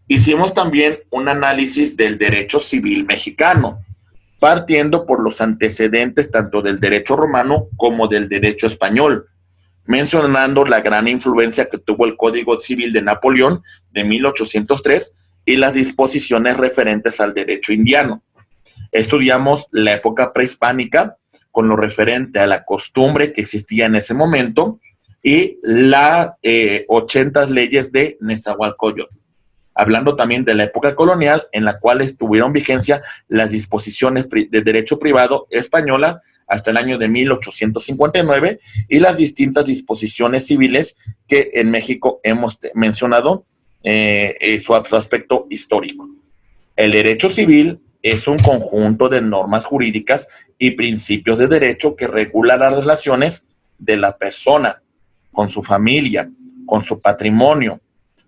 Hicimos también un análisis del derecho civil mexicano, partiendo por los antecedentes tanto del derecho romano como del derecho español, mencionando la gran influencia que tuvo el Código Civil de Napoleón de 1803 y las disposiciones referentes al derecho indiano. Estudiamos la época prehispánica con lo referente a la costumbre que existía en ese momento y las 80 leyes de Nezahualcóyotl, hablando también de la época colonial en la cual tuvieron vigencia las disposiciones de derecho privado españolas hasta el año de 1859 y las distintas disposiciones civiles que en México hemos mencionado su aspecto histórico. El derecho civil es un conjunto de normas jurídicas y principios de derecho que regula las relaciones de la persona con su familia, con su patrimonio.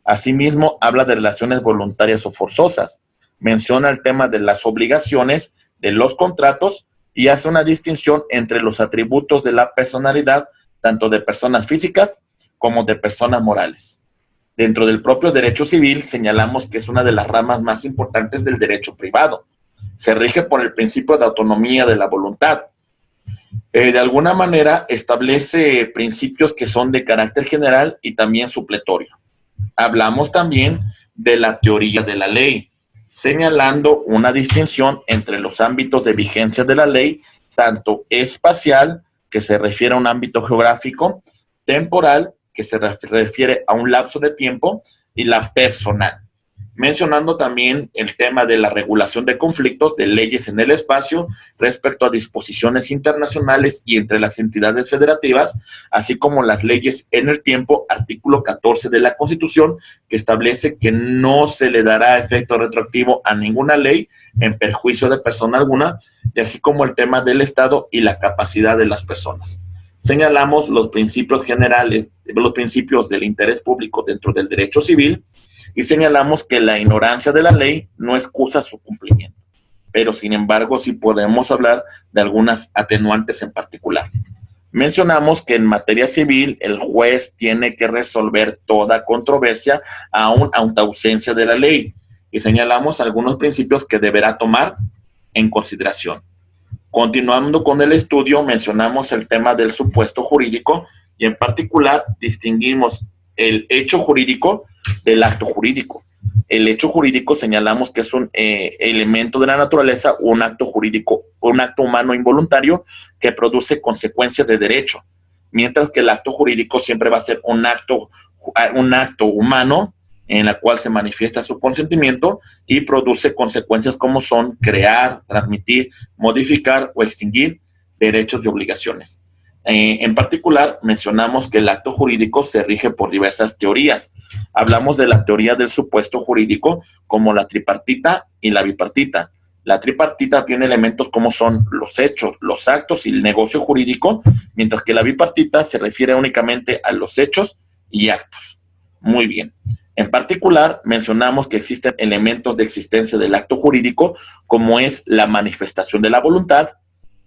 Asimismo, habla de relaciones voluntarias o forzosas. Menciona el tema de las obligaciones, de los contratos y hace una distinción entre los atributos de la personalidad, tanto de personas físicas como de personas morales. Dentro del propio derecho civil señalamos que es una de las ramas más importantes del derecho privado. Se rige por el principio de autonomía de la voluntad. De alguna manera establece principios que son de carácter general y también supletorio. Hablamos también de la teoría de la ley, señalando una distinción entre los ámbitos de vigencia de la ley, tanto espacial, que se refiere a un ámbito geográfico, temporal, que se refiere a un lapso de tiempo, y la personal, mencionando también el tema de la regulación de conflictos de leyes en el espacio respecto a disposiciones internacionales y entre las entidades federativas, así como las leyes en el tiempo, artículo 14 de la Constitución, que establece que no se le dará efecto retroactivo a ninguna ley en perjuicio de persona alguna, y así como el tema del Estado y la capacidad de las personas. Señalamos los principios generales, los principios del interés público dentro del derecho civil, y señalamos que la ignorancia de la ley no excusa su cumplimiento, pero sin embargo sí podemos hablar de algunas atenuantes en particular. Mencionamos que en materia civil el juez tiene que resolver toda controversia aún ante ausencia de la ley, y señalamos algunos principios que deberá tomar en consideración. Continuando con el estudio, mencionamos el tema del supuesto jurídico y en particular distinguimos el hecho jurídico del acto jurídico. El hecho jurídico señalamos que es un elemento de la naturaleza, un acto jurídico, un acto humano involuntario que produce consecuencias de derecho, mientras que el acto jurídico siempre va a ser un acto humano en la cual se manifiesta su consentimiento y produce consecuencias como son crear, transmitir, modificar o extinguir derechos y obligaciones. En particular, mencionamos que el acto jurídico se rige por diversas teorías. Hablamos de la teoría del supuesto jurídico como la tripartita y la bipartita. La tripartita tiene elementos como son los hechos, los actos y el negocio jurídico, mientras que la bipartita se refiere únicamente a los hechos y actos. Muy bien. En particular, mencionamos que existen elementos de existencia del acto jurídico, como es la manifestación de la voluntad,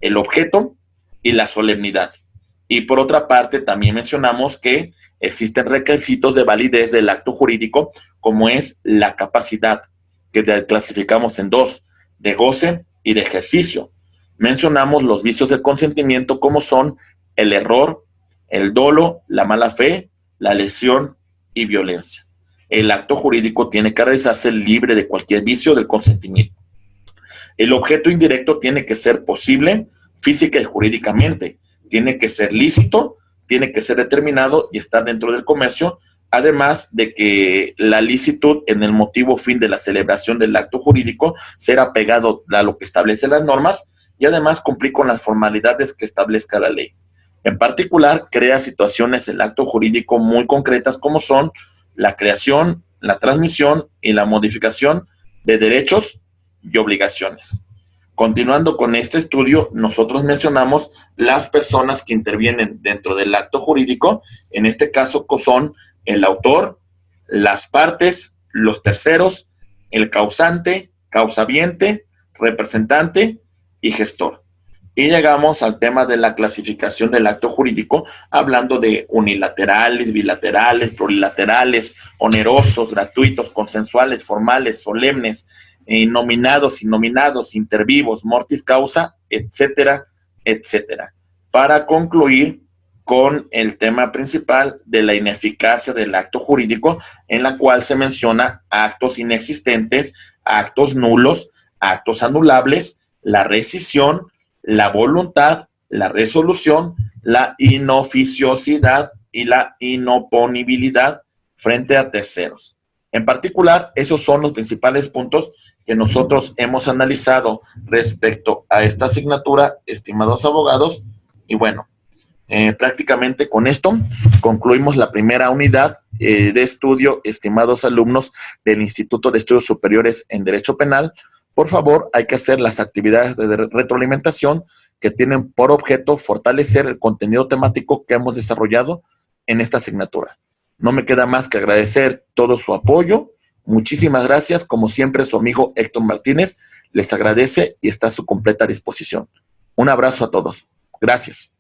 el objeto y la solemnidad. Y por otra parte, también mencionamos que existen requisitos de validez del acto jurídico, como es la capacidad, que clasificamos en dos, de goce y de ejercicio. Mencionamos los vicios del consentimiento, como son el error, el dolo, la mala fe, la lesión y violencia. El acto jurídico tiene que realizarse libre de cualquier vicio del consentimiento. El objeto indirecto tiene que ser posible física y jurídicamente, tiene que ser lícito, tiene que ser determinado y estar dentro del comercio, además de que la licitud en el motivo fin de la celebración del acto jurídico será apegado a lo que establecen las normas y además cumplir con las formalidades que establezca la ley. En particular, crea situaciones el acto jurídico muy concretas como son la creación, la transmisión y la modificación de derechos y obligaciones. Continuando con este estudio, nosotros mencionamos las personas que intervienen dentro del acto jurídico. En este caso son el autor, las partes, los terceros, el causante, causaviente, representante y gestor. Y llegamos al tema de la clasificación del acto jurídico, hablando de unilaterales, bilaterales, plurilaterales, onerosos, gratuitos, consensuales, formales, solemnes, nominados, innominados, intervivos, mortis causa, etcétera, etcétera. Para concluir con el tema principal de la ineficacia del acto jurídico, en la cual se menciona actos inexistentes, actos nulos, actos anulables, la rescisión, la voluntad, la resolución, la inoficiosidad y la inoponibilidad frente a terceros. En particular, esos son los principales puntos que nosotros hemos analizado respecto a esta asignatura, estimados abogados. Y bueno, prácticamente con esto concluimos la primera unidad de estudio, estimados alumnos del Instituto de Estudios Superiores en Derecho Penal. Por favor, hay que hacer las actividades de retroalimentación que tienen por objeto fortalecer el contenido temático que hemos desarrollado en esta asignatura. No me queda más que agradecer todo su apoyo. Muchísimas gracias. Como siempre, su amigo Héctor Martínez les agradece y está a su completa disposición. Un abrazo a todos. Gracias.